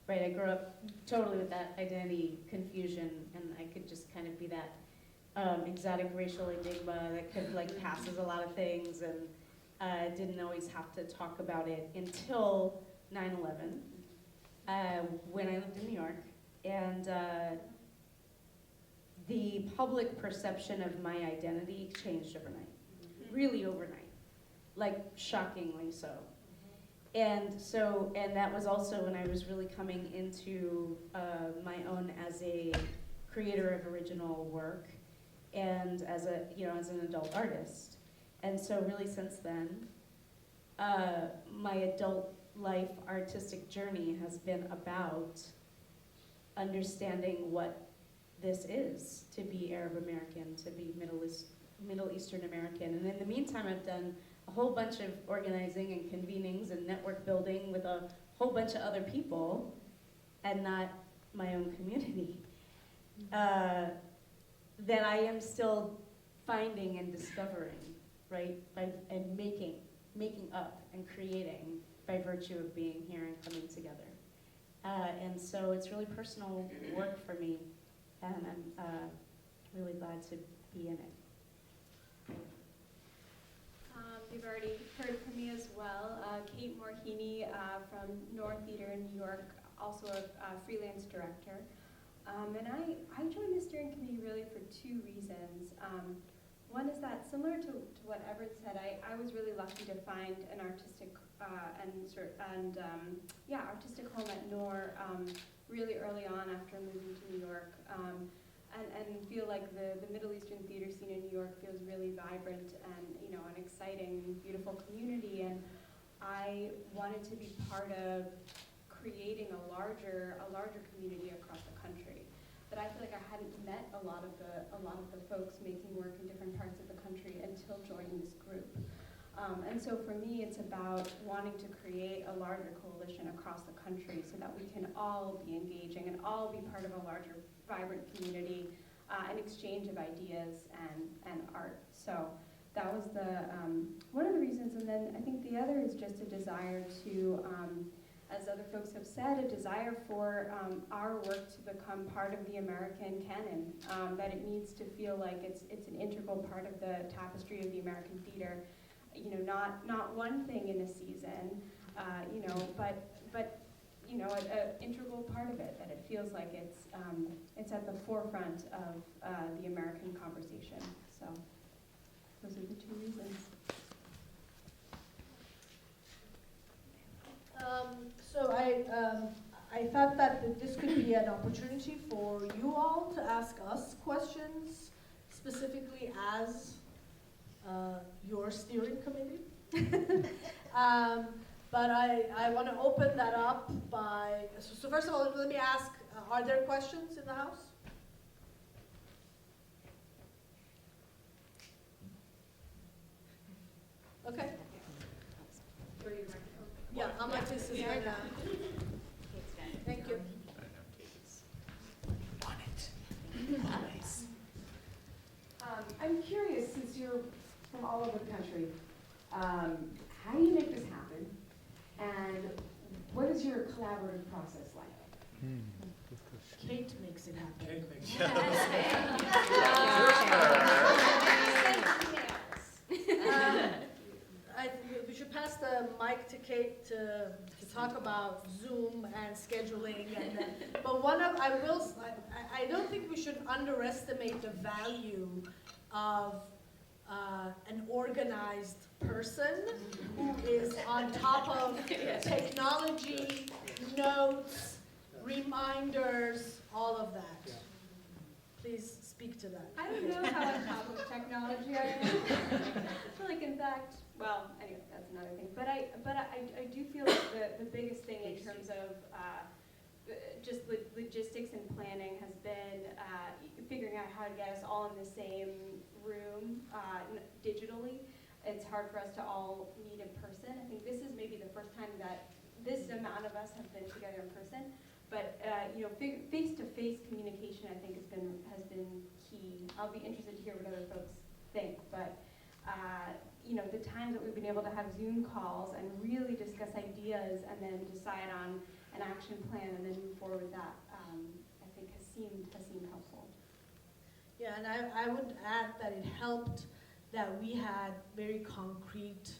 right? I grew up totally with that identity confusion, and I could just kind of be that exotic racial enigma that could like passes a lot of things, and didn't always have to talk about it until 9/11, when I lived in New York, and the public perception of my identity changed overnight. Really overnight, like shockingly so. And that was also when I was really coming into my own as a creator of original work and as an adult artist. And so really since then, my adult life artistic journey has been about understanding what this is to be Arab American, to be Middle Eastern American. And in the meantime, I've done a whole bunch of organizing and convenings and network building with a whole bunch of other people and not my own community. That I am still finding and discovering, right? And making up and creating by virtue of being here and coming together. And so it's really personal work for me, and I'm really glad to be in it. You've already heard from me as well. Kate Moore Heaney from Noor Theatre in New York, also a freelance director. And I joined the steering committee really for two reasons. One is that similar to what Evren said, I was really lucky to find an artistic artistic home at Noor really early on after moving to New York. And feel like the Middle Eastern theater scene in New York feels really vibrant and an exciting, beautiful community. And I wanted to be part of creating a larger community across the country. But I feel like I hadn't met a lot of the folks making work in different parts of the country until joining this group. And so for me, it's about wanting to create a larger coalition across the country so that we can all be engaging and all be part of a larger, vibrant community, an exchange of ideas and art. So that was one of the reasons. And then I think the other is just a desire to, as other folks have said, a desire for our work to become part of the American canon, that it needs to feel like it's an integral part of the tapestry of the American theater. Not one thing in a season, but an integral part of it, that it feels like it's at the forefront of the American conversation. So those are the two reasons. So I thought that this could be an opportunity for you all to ask us questions, specifically as your steering committee. But I want to open that up by, so first of all, let me ask, are there questions in the house? Okay. Yeah, I'm like this is right now. Thank you. I'm curious, since you're from all over the country, how do you make this happen? And what is your collaborative process like? Kate makes it happen. Kate makes it We should pass the mic to Kate to to talk about Zoom and scheduling, and but I don't think we should underestimate the value of an organized person who is on top of technology, notes, reminders, all of that. Please speak to that. I don't know how on top of technology I am. I feel like, in fact, well, anyway, that's another thing. But I do feel like the biggest thing in terms of just logistics and planning has been figuring out how to get us all in the same room digitally. It's hard for us to all meet in person. I think this is maybe the first time that this amount of us have been together in person. But face-to-face communication, I think, has been key. I'll be interested to hear what other folks think. But the times that we've been able to have Zoom calls and really discuss ideas and then decide on an action plan and then move forward with that, I think has seemed helpful. Yeah, and I would add that it helped that we had very concrete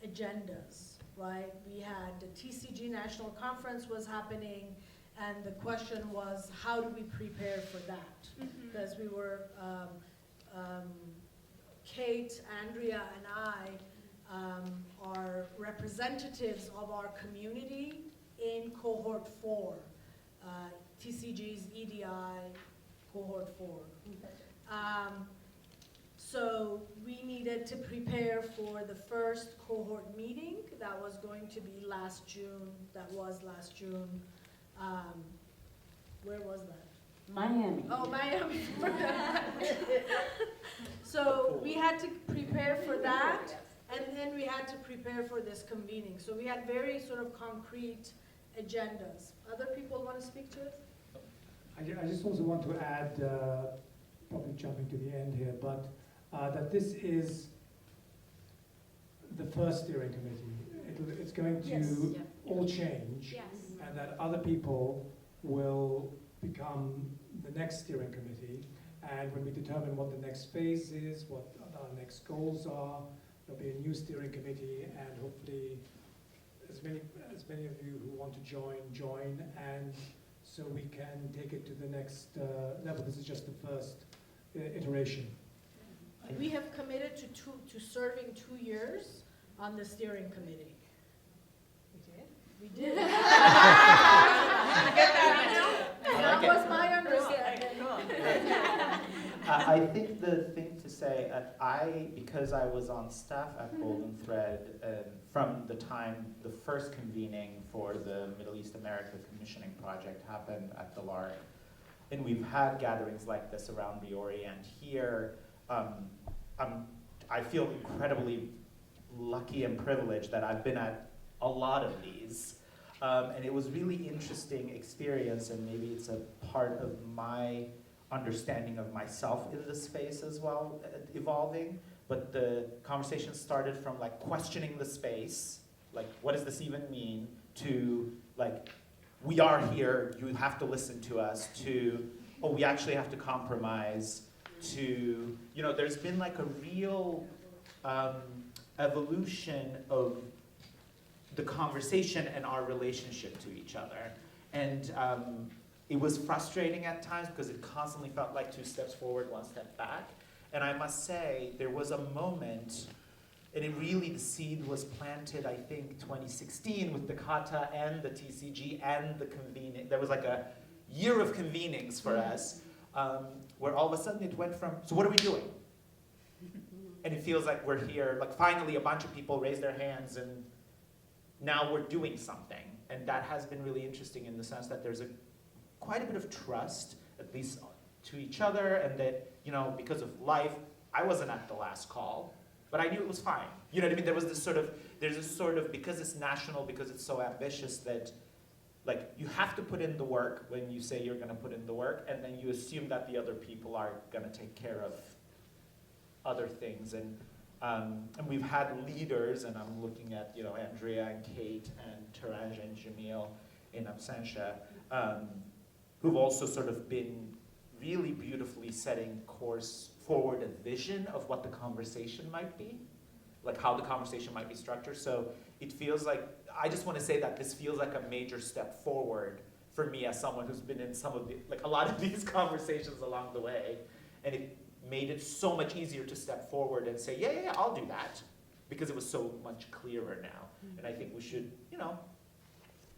agendas, right? We had the TCG National Conference was happening, and the question was, how do we prepare for that? Because we were, Kate, Andrea, and I are representatives of our community in cohort 4, TCG's EDI cohort 4. So we needed to prepare for the first cohort meeting that was going to be last June. Where was that? Miami. Oh, Miami. So we had to prepare for that, and then we had to prepare for this convening. So we had very sort of concrete agendas. Other people want to speak to it? I just also want to add, probably jumping to the end here, but that this is the first steering committee. It's going to all change, and that other people will become the next steering committee. And when we determine what the next phase is, what our next goals are, there'll be a new steering committee, and hopefully as many of you who want to join, and so we can take it to the next level. This is just the first iteration. We have committed to serving 2 years on the steering committee. We did. That was my understanding. I think the thing to say, because I was on staff at Golden Thread from the time the first convening for the Middle East America Commissioning Project happened at the LARC, and we've had gatherings like this around ReOrient here, I feel incredibly lucky and privileged that I've been at a lot of these. And it was really interesting experience, and maybe it's a part of my understanding of myself in the space as well, evolving. But the conversation started from like questioning the space, like what does this even mean, to like, we are here, you have to listen to us, to, oh, we actually have to compromise, to, there's been like a real evolution of the conversation and our relationship to each other. And it was frustrating at times because it constantly felt like 2 steps forward, 1 step back. And I must say, there was a moment, and the seed was planted, I think, 2016 with the Kata and the TCG and the convening. There was like a year of convenings for us, where all of a sudden it went from, so what are we doing? And it feels like we're here, like finally a bunch of people raised their hands and now we're doing something. And that has been really interesting in the sense that there's quite a bit of trust, at least to each other, and that, because of life, I wasn't at the last call, but I knew it was fine. You know what I mean? There's this sort of, because it's national, because it's so ambitious that, like, you have to put in the work when you say you're gonna put in the work, and then you assume that the other people are gonna take care of other things. And we've had leaders, and I'm looking at, Andrea and Kate and Torange and Jamil in absentia, who've also sort of been really beautifully setting course forward, a vision of what the conversation might be, like how the conversation might be structured. So it feels like I just want to say that this feels like a major step forward for me as someone who's been in some of the, like a lot of these conversations along the way, and it made it so much easier to step forward and say, yeah, I'll do that, because it was so much clearer now. And I think we should,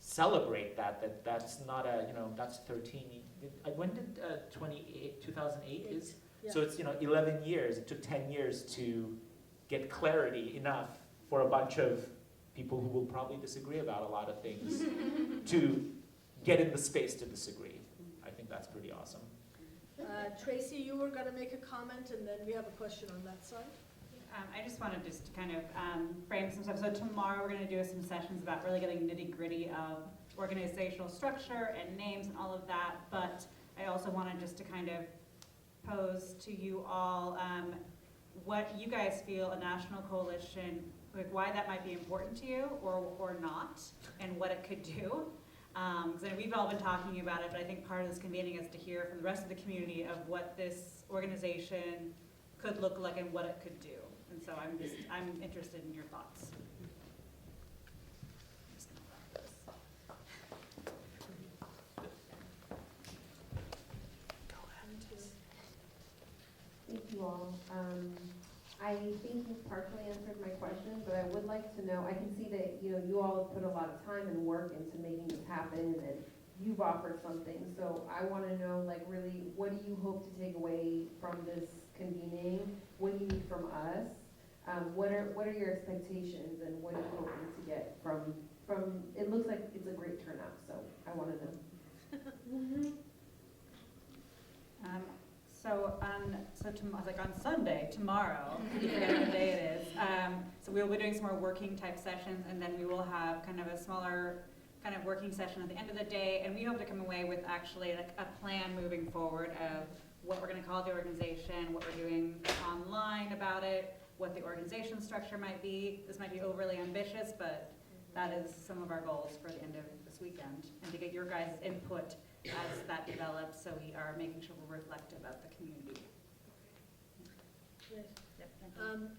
celebrate that's not a, that's 13, when did 2008 is? Yeah. So it's, 11 years, it took 10 years to get clarity enough for a bunch of people who will probably disagree about a lot of things to get in the space to disagree. I think that's pretty awesome. Tracy, you were going to make a comment, and then we have a question on that side. I just wanted just to kind of frame some stuff. So tomorrow we're going to do some sessions about really getting nitty-gritty of organizational structure and names and all of that. But I also wanted just to kind of pose to you all what you guys feel a national coalition, like why that might be important to you or not, and what it could do. Because we've all been talking about it, but I think part of this convening is to hear from the rest of the community of what this organization could look like and what it could do. And so I'm interested in your thoughts. Thank you all. I think you've partially answered my question, but I would like to know, I can see that, you all have put a lot of time and work into making this happen, and you've offered something. So I want to know, really, what do you hope to take away from this convening? What do you need from us? What are your expectations, and what are you hoping to get from, it looks like it's a great turnout, so I want to know. On Sunday, tomorrow, whatever day it is, so we'll be doing some more working type sessions, and then we will have kind of a smaller kind of working session at the end of the day, and we hope to come away with actually a plan moving forward of what we're going to call the organization, what we're doing online about it, what the organization structure might be. This might be overly ambitious, but that is some of our goals for the end of this weekend, and to get your guys' input as that develops, so we are making sure we're reflective of the community. Yes.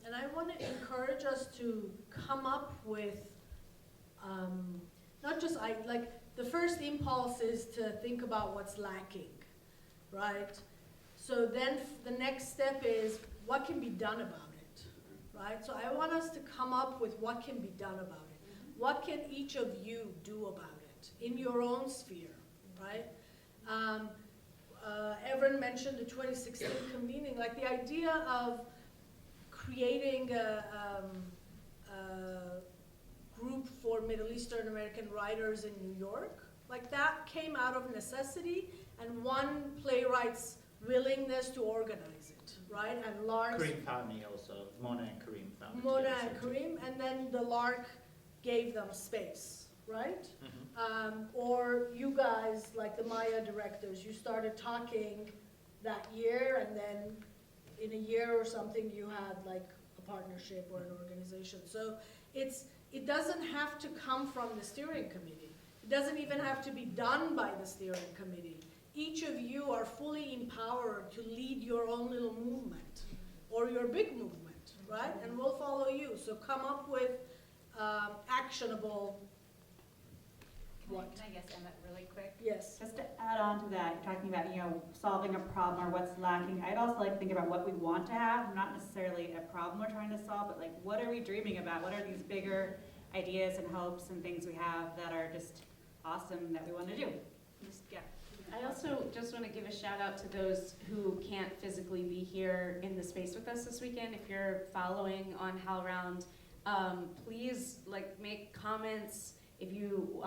And I want to encourage us to come up with, not just, the first impulse is to think about what's lacking, right? So then the next step is what can be done about it, right? So I want us to come up with what can be done about it. What can each of you do about it in your own sphere, right? Evren mentioned the 2016 convening, the idea of creating a group for Middle Eastern American writers in New York, that came out of necessity and one playwright's willingness to organize it, right? And Lark. Kareem found me also. Mona and Kareem found me. Mona and Kareem, and then the Lark gave them space, right? Mm-hmm. Or you guys, the Maya directors, you started talking that year, and then in a year or something you had a partnership or an organization. So it doesn't have to come from the steering committee. It doesn't even have to be done by the steering committee. Each of you are fully empowered to lead your own little movement or your big movement, right? And we'll follow you. So come up with actionable. What? Can I guess Emmett really quick? Yes. Just to add on to that, you're talking about, solving a problem or what's lacking. I'd also like to think about what we want to have, not necessarily a problem we're trying to solve, but what are we dreaming about? What are these bigger ideas and hopes and things we have that are just awesome that we want to do? I also just want to give a shout out to those who can't physically be here in the space with us this weekend. If you're following on HowlRound, please make comments. If you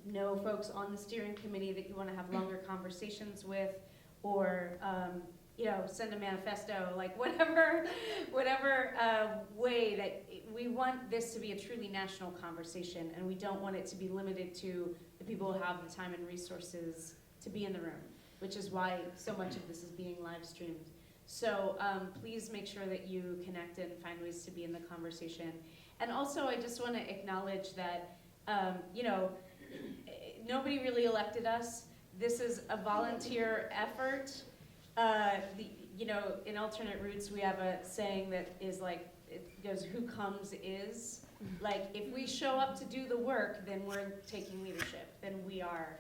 know folks on the steering committee that you want to have longer conversations with, or send a manifesto, whatever way that we want this to be a truly national conversation, and we don't want it to be limited to the people who have the time and resources to be in the room, which is why so much of this is being live streamed. So please make sure that you connect and find ways to be in the conversation. And also, I just want to acknowledge that nobody really elected us. This is a volunteer effort. In alternate routes, we have a saying that is it goes, "Who comes is," Like, if we show up to do the work, then we're taking leadership, then we are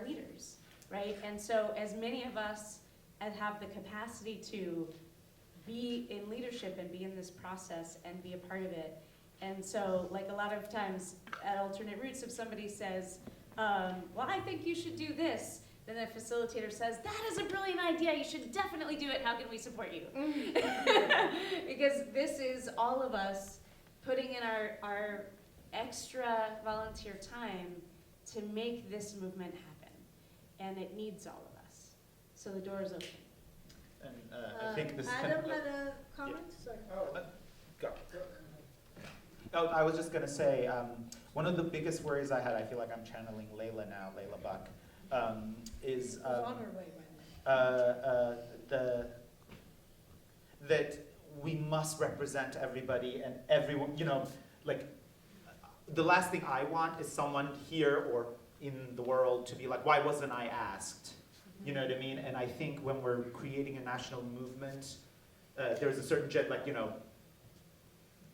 leaders, right? And so as many of us as have the capacity to be in leadership and be in this process and be a part of it. And so, like, a lot of times at alternate routes, if somebody says, well, I think you should do this, then the facilitator says, that is a brilliant idea, you should definitely do it, how can we support you? Because this is all of us putting in our extra volunteer time to make this movement happen. And it needs all of us. So the door is open. And I think this Adam had a comment? Sorry. Go. Oh, I was just going to say, one of the biggest worries I had, I feel like I'm channeling Layla now, Layla Buck, is on her way, by the way. that we must represent everybody and everyone, you know, like, the last thing I want is someone here or in the world to be like, why wasn't I asked? You know what I mean? And I think when we're creating a national movement, there's a certain like, you know,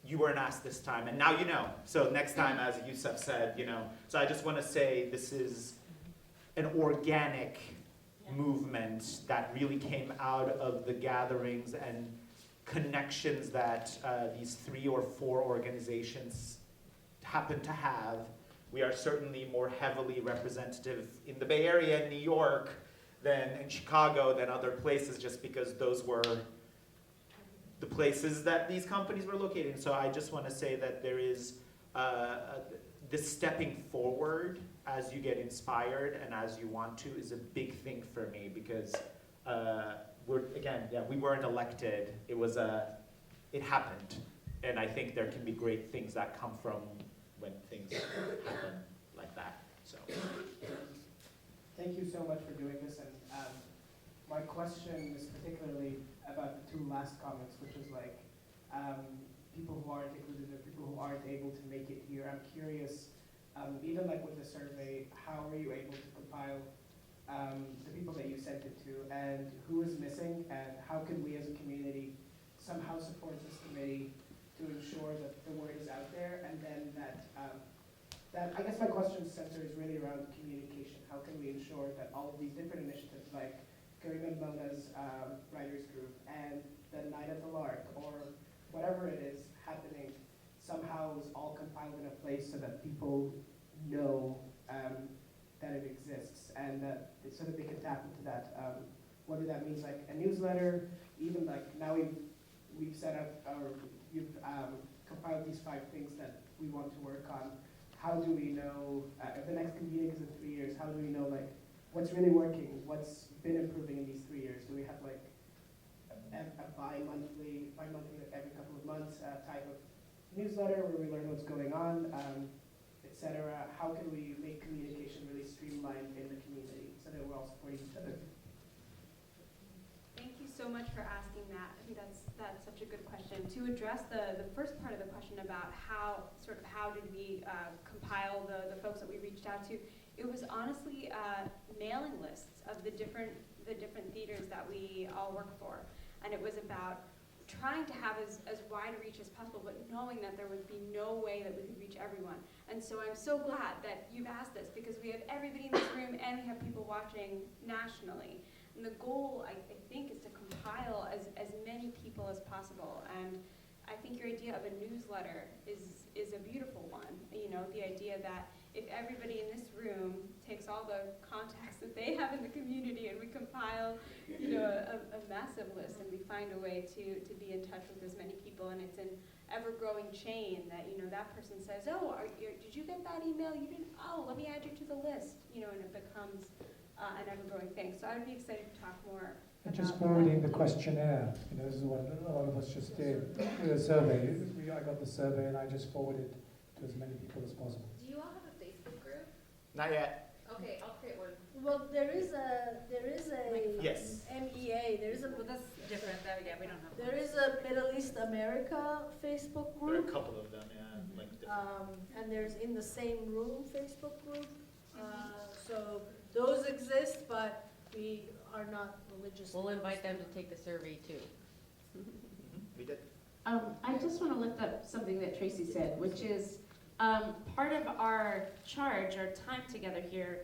you weren't asked this time, and now you know. So next time, as Yussef said, you know. So I just want to say this is an organic movement that really came out of the gatherings and connections that these 3 or 4 organizations happen to have. We are certainly more heavily representative in the Bay Area and New York than in Chicago than other places, just because those were the places that these companies were located in. So I just want to say that there is this stepping forward as you get inspired and as you want to is a big thing for me, because we weren't elected. It happened. And I think there can be great things that come from when things happen like that. So. Thank you so much for doing this. And my question is particularly about the 2 last comments, which is like people who aren't included or people who aren't able to make it here. I'm curious, even like with the survey, how were you able to compile the people that you sent it to, and who is missing, and how can we as a community somehow support this committee to ensure that the word is out there, and then that I guess my question center is really around communication. How can we ensure that all of these different initiatives, like Karim and Mona's writers group and the Night at the Lark, or whatever it is happening, somehow is all compiled in a place so that people know that it exists, and that so that they can tap into that. Whether that means like a newsletter, even like now we've set up, or you've compiled these 5 things that we want to work on. How do we know, if the next convening is in 3 years, how do we know like what's really working, what's been improving in these 3 years? Do we have like a bi-monthly, every couple of months type of newsletter where we learn what's going on, etc.? How can we make communication really streamlined in the community so that we're all supporting each other? Thank you so much for asking that. I think that's such a good question. To address the first part of the question about how did we compile the folks that we reached out to, it was honestly mailing lists of the different theaters that we all work for. And it was about trying to have as wide a reach as possible, but knowing that there would be no way that we could reach everyone. And so I'm so glad that you've asked this, because we have everybody in this room and we have people watching nationally. And the goal, I think, is to compile as many people as possible. And I think your idea of a newsletter is a beautiful one. You know, the idea that if everybody in this room takes all the contacts that they have in the community and we compile, you know, a massive list, and we find a way to be in touch with as many people, and it's an ever-growing chain that, you know, that person says, oh, did you get that email? You didn't? Oh, let me add you to the list, you know, and it becomes an ever-growing thing. So I'd be excited to talk more. And just forwarding the questionnaire, you know, this is what a lot of us just did with a survey. I got the survey and I just forwarded to as many people as possible. Do you all have a Facebook group? Not yet. Okay, I'll create one. Well, there is a Yes. MEA. There is a Well, that's different. We don't have. There is a Middle East America Facebook There are a group, couple of them, yeah. Like different. and there's In the Same Room Facebook group. So those exist, but we are not religious. We'll invite them to take the survey too. We did. I just want to lift up something that Tracy said, which is part of our charge, our time together here,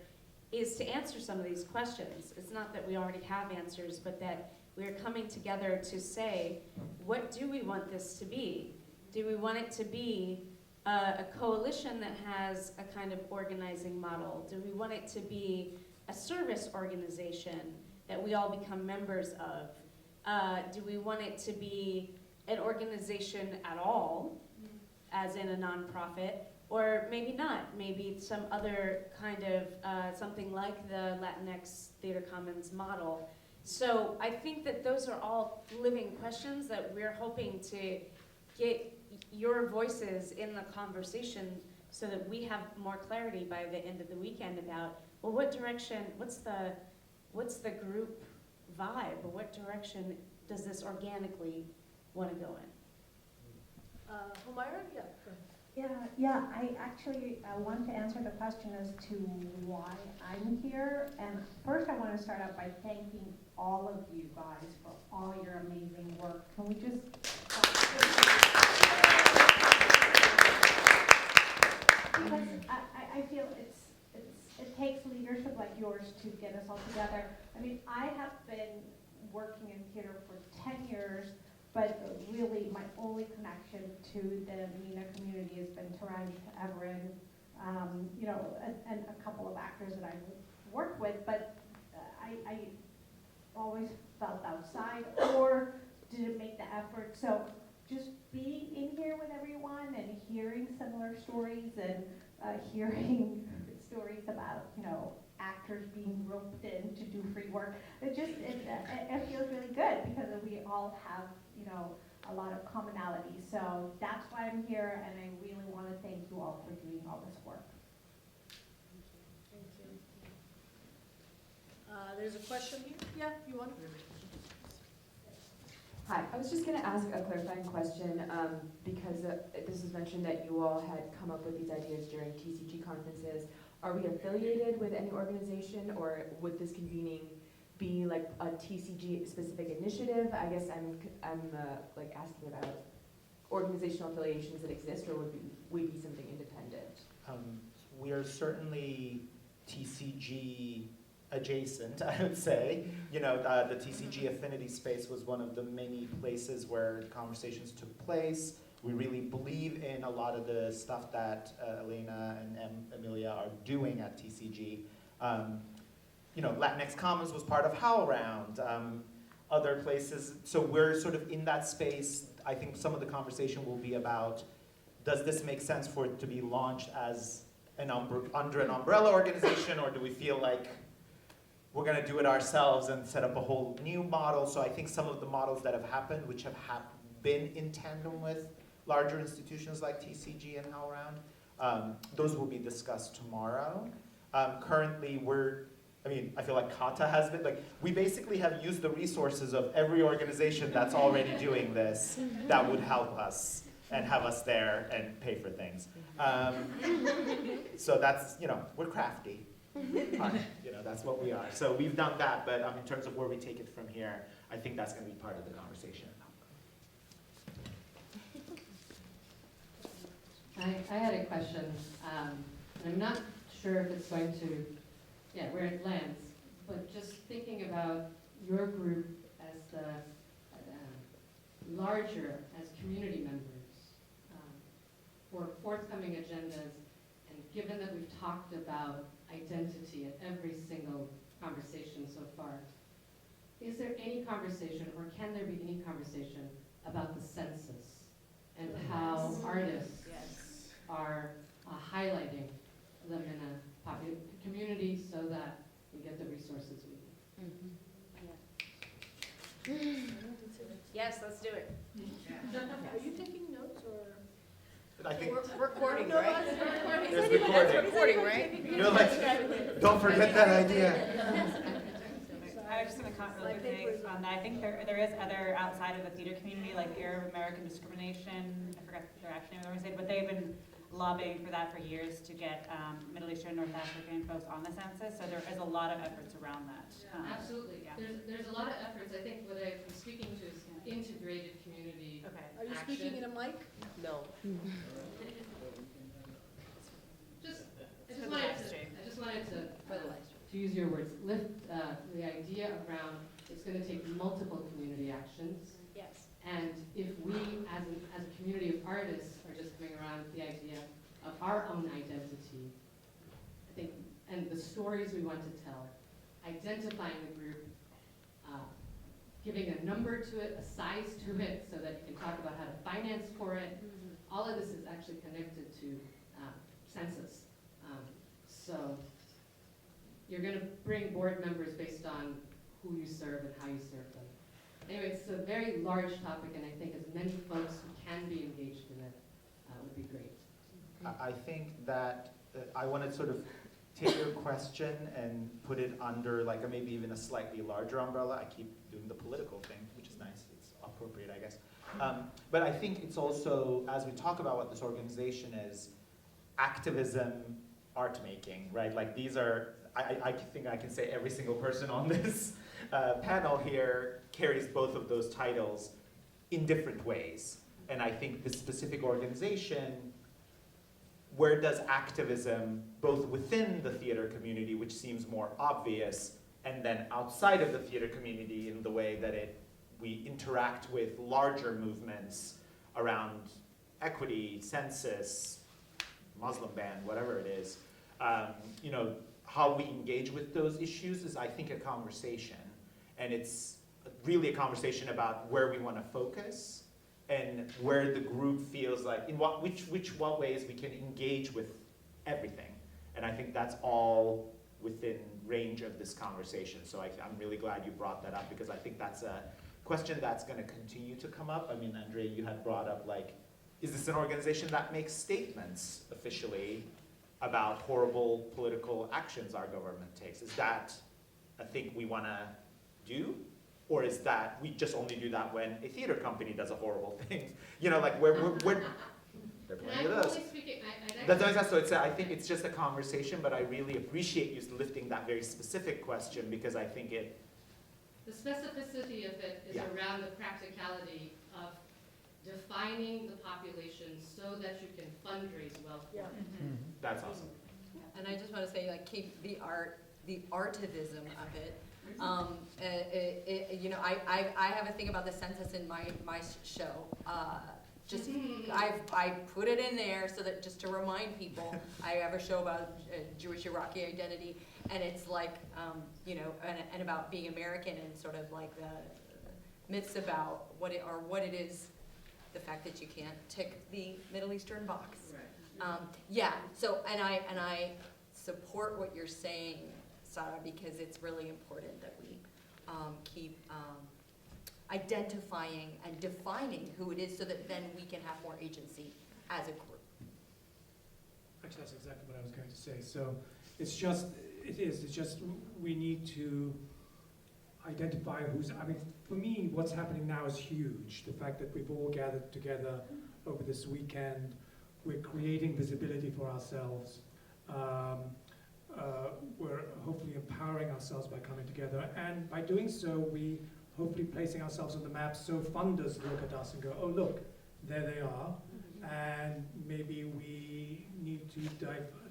is to answer some of these questions. It's not that we already have answers, but that we're coming together to say, what do we want this to be? Do we want it to be a coalition that has a kind of organizing model? Do we want it to be a service organization that we all become members of? Do we want it to be an organization at all, as in a nonprofit? Or maybe not, maybe some other kind of, something like the Latinx Theater Commons model. So I think that those are all living questions that we're hoping to get your voices in the conversation so that we have more clarity by the end of the weekend about, well, what direction, what's the group vibe, or what direction does this organically want to go in? Humaira? Yeah, go ahead. Yeah, I actually want to answer the question as to why I'm here. And first I want to start out by thanking all of you guys for all your amazing work. Can we just... Because I feel it takes leadership like yours to get us all together. I mean, I have been working in theater for 10 years, but really my only connection to the MENA community has been Torange, Evren, you know, and a couple of actors that I've worked with, but I always felt outside or didn't make the effort. So just being in here with everyone and hearing similar stories and hearing stories about, you know, actors being roped in to do free work, it feels really good because we all have, you know, a lot of commonality. So that's why I'm here, and I really want to thank you all for doing all this work. Thank you. There's a question here. Yeah, you want to? Hi, I was just going to ask a clarifying question because this was mentioned that you all had come up with these ideas during TCG conferences. Are we affiliated with any organization, or would this convening be like a TCG specific initiative? I guess I'm like asking about organizational affiliations that exist, or would we be something independent? We are certainly TCG adjacent, I would say. You know, the TCG affinity space was one of the many places where conversations took place. We really believe in a lot of the stuff that Elena and Emilia are doing at TCG. You know, Latinx Commons was part of HowlRound, other places. So we're sort of in that space. I think some of the conversation will be about, does this make sense for it to be launched as under an umbrella organization, or do we feel like we're going to do it ourselves and set up a whole new model? So I think some of the models that have happened, which have been in tandem with larger institutions like TCG and HowlRound, those will be discussed tomorrow. Currently, I feel like Kata has been, we basically have used the resources of every organization that's already doing this that would help us and have us there and pay for things. So that's, we're crafty. That's what we are. So we've done that, but in terms of where we take it from here, I think that's going to be part of the conversation. I had a question. I'm not sure if it's going to, where it lands, but just thinking about your group as the larger, as community members, for forthcoming agendas, and given that we've talked about identity at every single conversation so far, is there any conversation, or can there be any conversation about the census and how artists are highlighting the MENA community so that we get the resources we need? Yes, let's do it. Are you taking notes or? I think We're recording, No, right? there's recording. Right? You're like, don't forget that idea. I was just going to comment really quickly on that. I think there is other outside of the theater community, like Arab American Discrimination. I forgot their actual name of the organization, but they've been lobbying for that for years to get Middle Eastern, North African folks on the census. So there is a lot of efforts around that. Absolutely. Yeah. There's a lot of efforts. I think what I'm speaking to is integrated community. Okay. Are you speaking in a mic? No. I just wanted to use your words, lift the idea around it's going to take multiple community actions. Yes. And if we, as a community of artists, are just coming around with the idea of our own identity, I think, and the stories we want to tell, identifying the group, giving a number to it, a size to it, so that you can talk about how to finance for it. All of this is actually connected to census. So you're going to bring board members based on who you serve and how you serve them. Anyway, it's a very large topic, and I think as many folks who can be engaged in it would be great. I think that I want to sort of take your question and put it under like maybe even a slightly larger umbrella. I keep doing the political thing, which is nice. It's appropriate, I guess. But I think it's also, as we talk about what this organization is, activism, art making, right? Like these are, I think I can say every single person on this panel here carries both of those titles in different ways. And I think this specific organization, where does activism, both within the theater community, which seems more obvious, and then outside of the theater community in the way that we interact with larger movements around equity, census, Muslim ban, whatever it is, how we engage with those issues is, I think, a conversation. And it's really a conversation about where we want to focus and where the group feels like, in what ways we can engage with everything. And I think that's all within range of this conversation. So I'm really glad you brought that up, because I think that's a question that's going to continue to come up. I mean, Andrea, you had brought up, like, is this an organization that makes statements officially about horrible political actions our government takes? Is that a thing we want to do? Or is that we just only do that when a theater company does a horrible thing? Like there are plenty of those. So I think it's just a conversation, but I really appreciate you lifting that very specific question, because I think the specificity of it is around the practicality of defining the population so that you can fundraise well for it. That's awesome. And I just want to say, like, keep the artivism of it. I have a thing about the census in my show. I put it in there so that just to remind people. I have a show about Jewish Iraqi identity, and it's like, and about being American, and sort of like the myths about what it is, the fact that you can't tick the Middle Eastern box. Right. So and I support what you're saying, Sarah, because it's really important that we keep identifying and defining who it is, so that then we can have more agency as a group. Actually, that's exactly what I was going to say. So it's just we need to identify for me, what's happening now is huge. The fact that we've all gathered together over this weekend, we're creating visibility for ourselves. We're hopefully empowering ourselves by coming together, and by doing so, we hopefully placing ourselves on the map, so funders look at us and go, oh look, there they are, and maybe we need to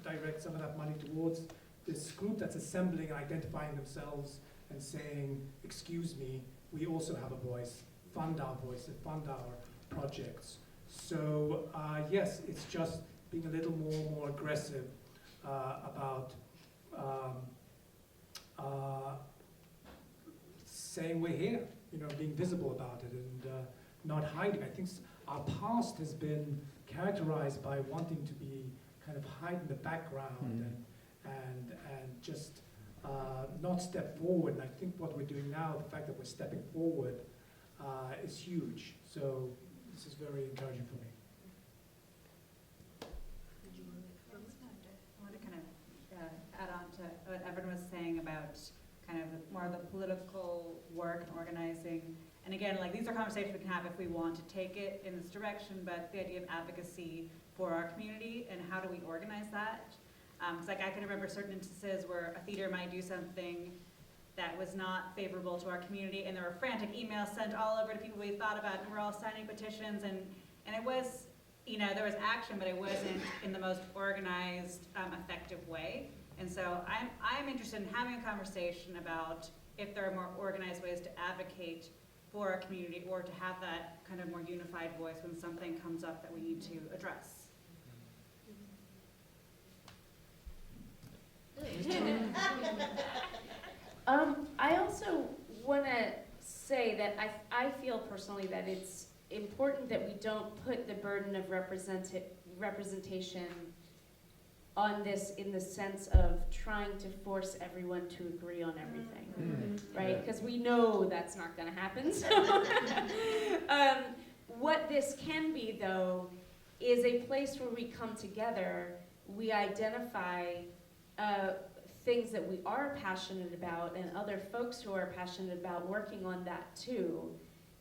direct some of that money towards this group that's assembling and identifying themselves and saying, excuse me, we also have a voice, fund our voice, and fund our projects. So yes, it's just being a little more aggressive about saying we're here, being visible about it, and not hiding. I think our past has been characterized by wanting to be kind of hide in the background and just not step forward. And I think what we're doing now, the fact that we're stepping forward, is huge. So this is very encouraging for me. I want to kind of add on to what Evren was saying about kind of more of the political work and organizing. And again, like, these are conversations we can have if we want to take it in this direction, but the idea of advocacy for our community and how do we organize that? Because I can remember certain instances where a theater might do something that was not favorable to our community, and there were frantic emails sent all over to people we thought about, and we're all signing petitions, and it was, you know, there was action, but it wasn't in the most organized, effective way. And so I'm interested in having a conversation about if there are more organized ways to advocate for our community, or to have that kind of more unified voice when something comes up that we need to address. I also want to say that I feel personally that it's important that we don't put the burden of representation on this in the sense of trying to force everyone to agree on everything, right? Because we know that's not going to happen. So, what this can be, though, is a place where we come together, we identify things that we are passionate about, and other folks who are passionate about working on that too.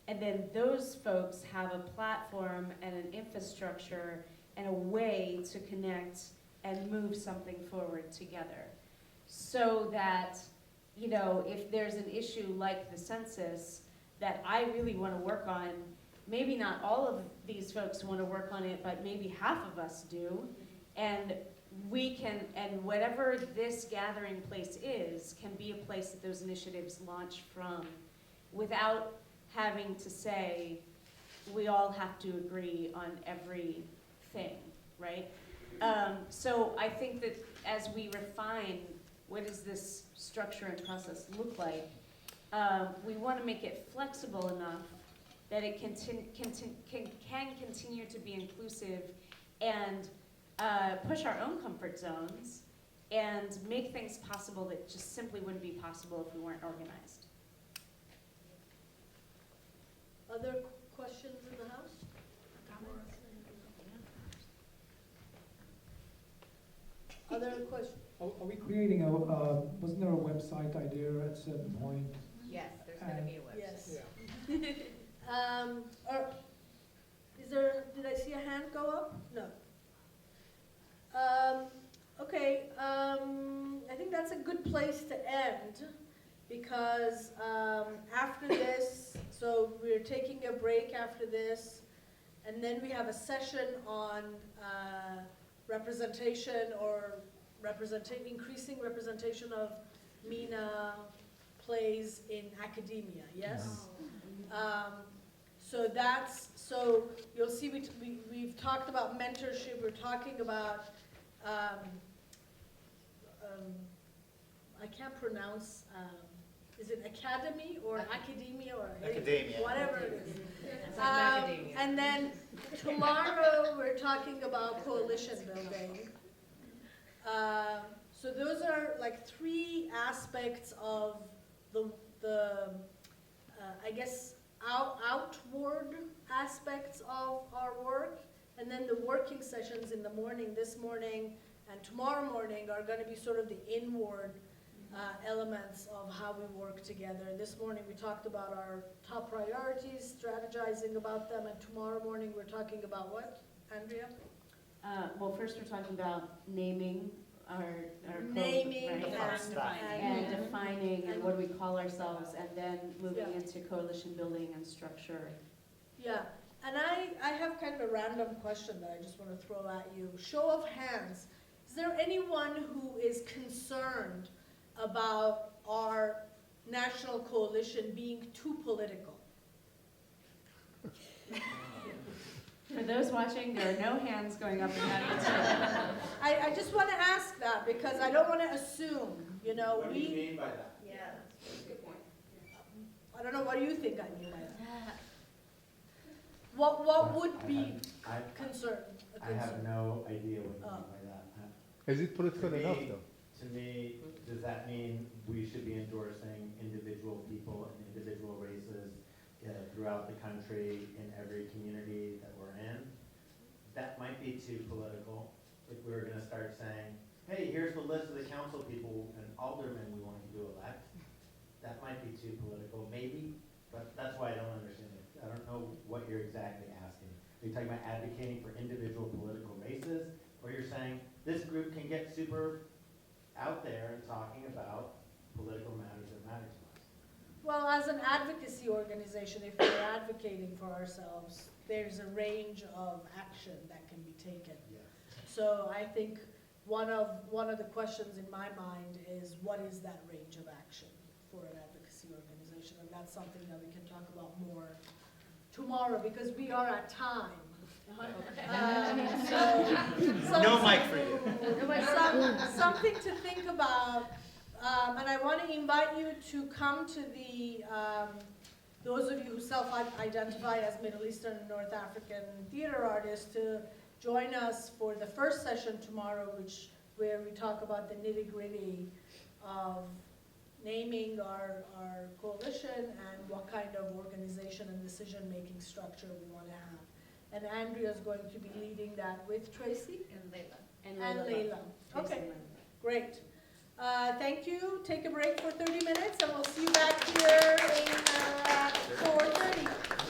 And then those folks have a platform and an infrastructure and a way to connect and move something forward together. So that, you know, if there's an issue like the census that I really want to work on, maybe not all of these folks want to work on it, but maybe half of us do. And we can, and whatever this gathering place is, can be a place that those initiatives launch from, without having to say, we all have to agree on everything, right? So I think that as we refine what does this structure and process look like, we want to make it flexible enough that it can continue to be inclusive and push our own comfort zones and make things possible that just simply wouldn't be possible if we weren't organized. Other questions in the House? Other questions? Are we creating wasn't there a website idea at a certain point? Yes, there's gonna be a website. Yes. Is there, did I see a hand go up? No. Okay, I think that's a good place to end, because after this, so we're taking a break after this, and then we have a session on representation or increasing representation of MENA plays in academia, yes? So you'll see we've talked about mentorship, we're talking about, I can't pronounce, is it academy or academia or Academia. Whatever it is. Academia. And then tomorrow we're talking about coalition building. So those are like three aspects of the I guess, outward aspects of our work. And then the working sessions in the morning, this morning and tomorrow morning, are going to be sort of the inward elements of how we work together. This morning we talked about our top priorities, strategizing about them, and tomorrow morning we're talking about what, Andrea? Well, first we're talking about naming our naming, right? and defining and what do we call ourselves, and then moving into coalition building and structure. Yeah, and I have kind of a random question that I just want to throw at you. Show of hands, is there anyone who is concerned about our national coalition being too political? For those watching, there are no hands going up in that. I just want to ask that because I don't want to assume, you know. What do you mean by that? Yeah, that's a good point. I don't know, what do you think I mean by that? What would be concern? I have no idea what you mean by that. Is it political enough though? To me, does that mean we should be endorsing individual people and individual races throughout the country in every community that we're in? That might be too political. If we were going to start saying, hey, here's the list of the council people and aldermen we want you to elect, that might be too political, maybe, but that's why I don't understand it. I don't know what you're exactly asking. Are you talking about advocating for individual political races, or you're saying this group can get super out there and talking about political matters that matters to us. Well, as an advocacy organization, if we're advocating for ourselves, there's a range of action that can be taken. So I think one of the questions in my mind is, what is that range of action for an advocacy organization? And that's something that we can talk about more tomorrow, because we are at time. No mic for you. Something to think about, and I want to invite you to come to the, those of you who self-identify as Middle Eastern and North African theater artists, to join us for the first session tomorrow, where we talk about the nitty-gritty of naming our coalition and what kind of organization and decision-making structure we want to have. And Andrea is going to be leading that with Tracy? And Layla. Okay, great. Thank you. Take a break for 30 minutes, and we'll see you back here in 4:30.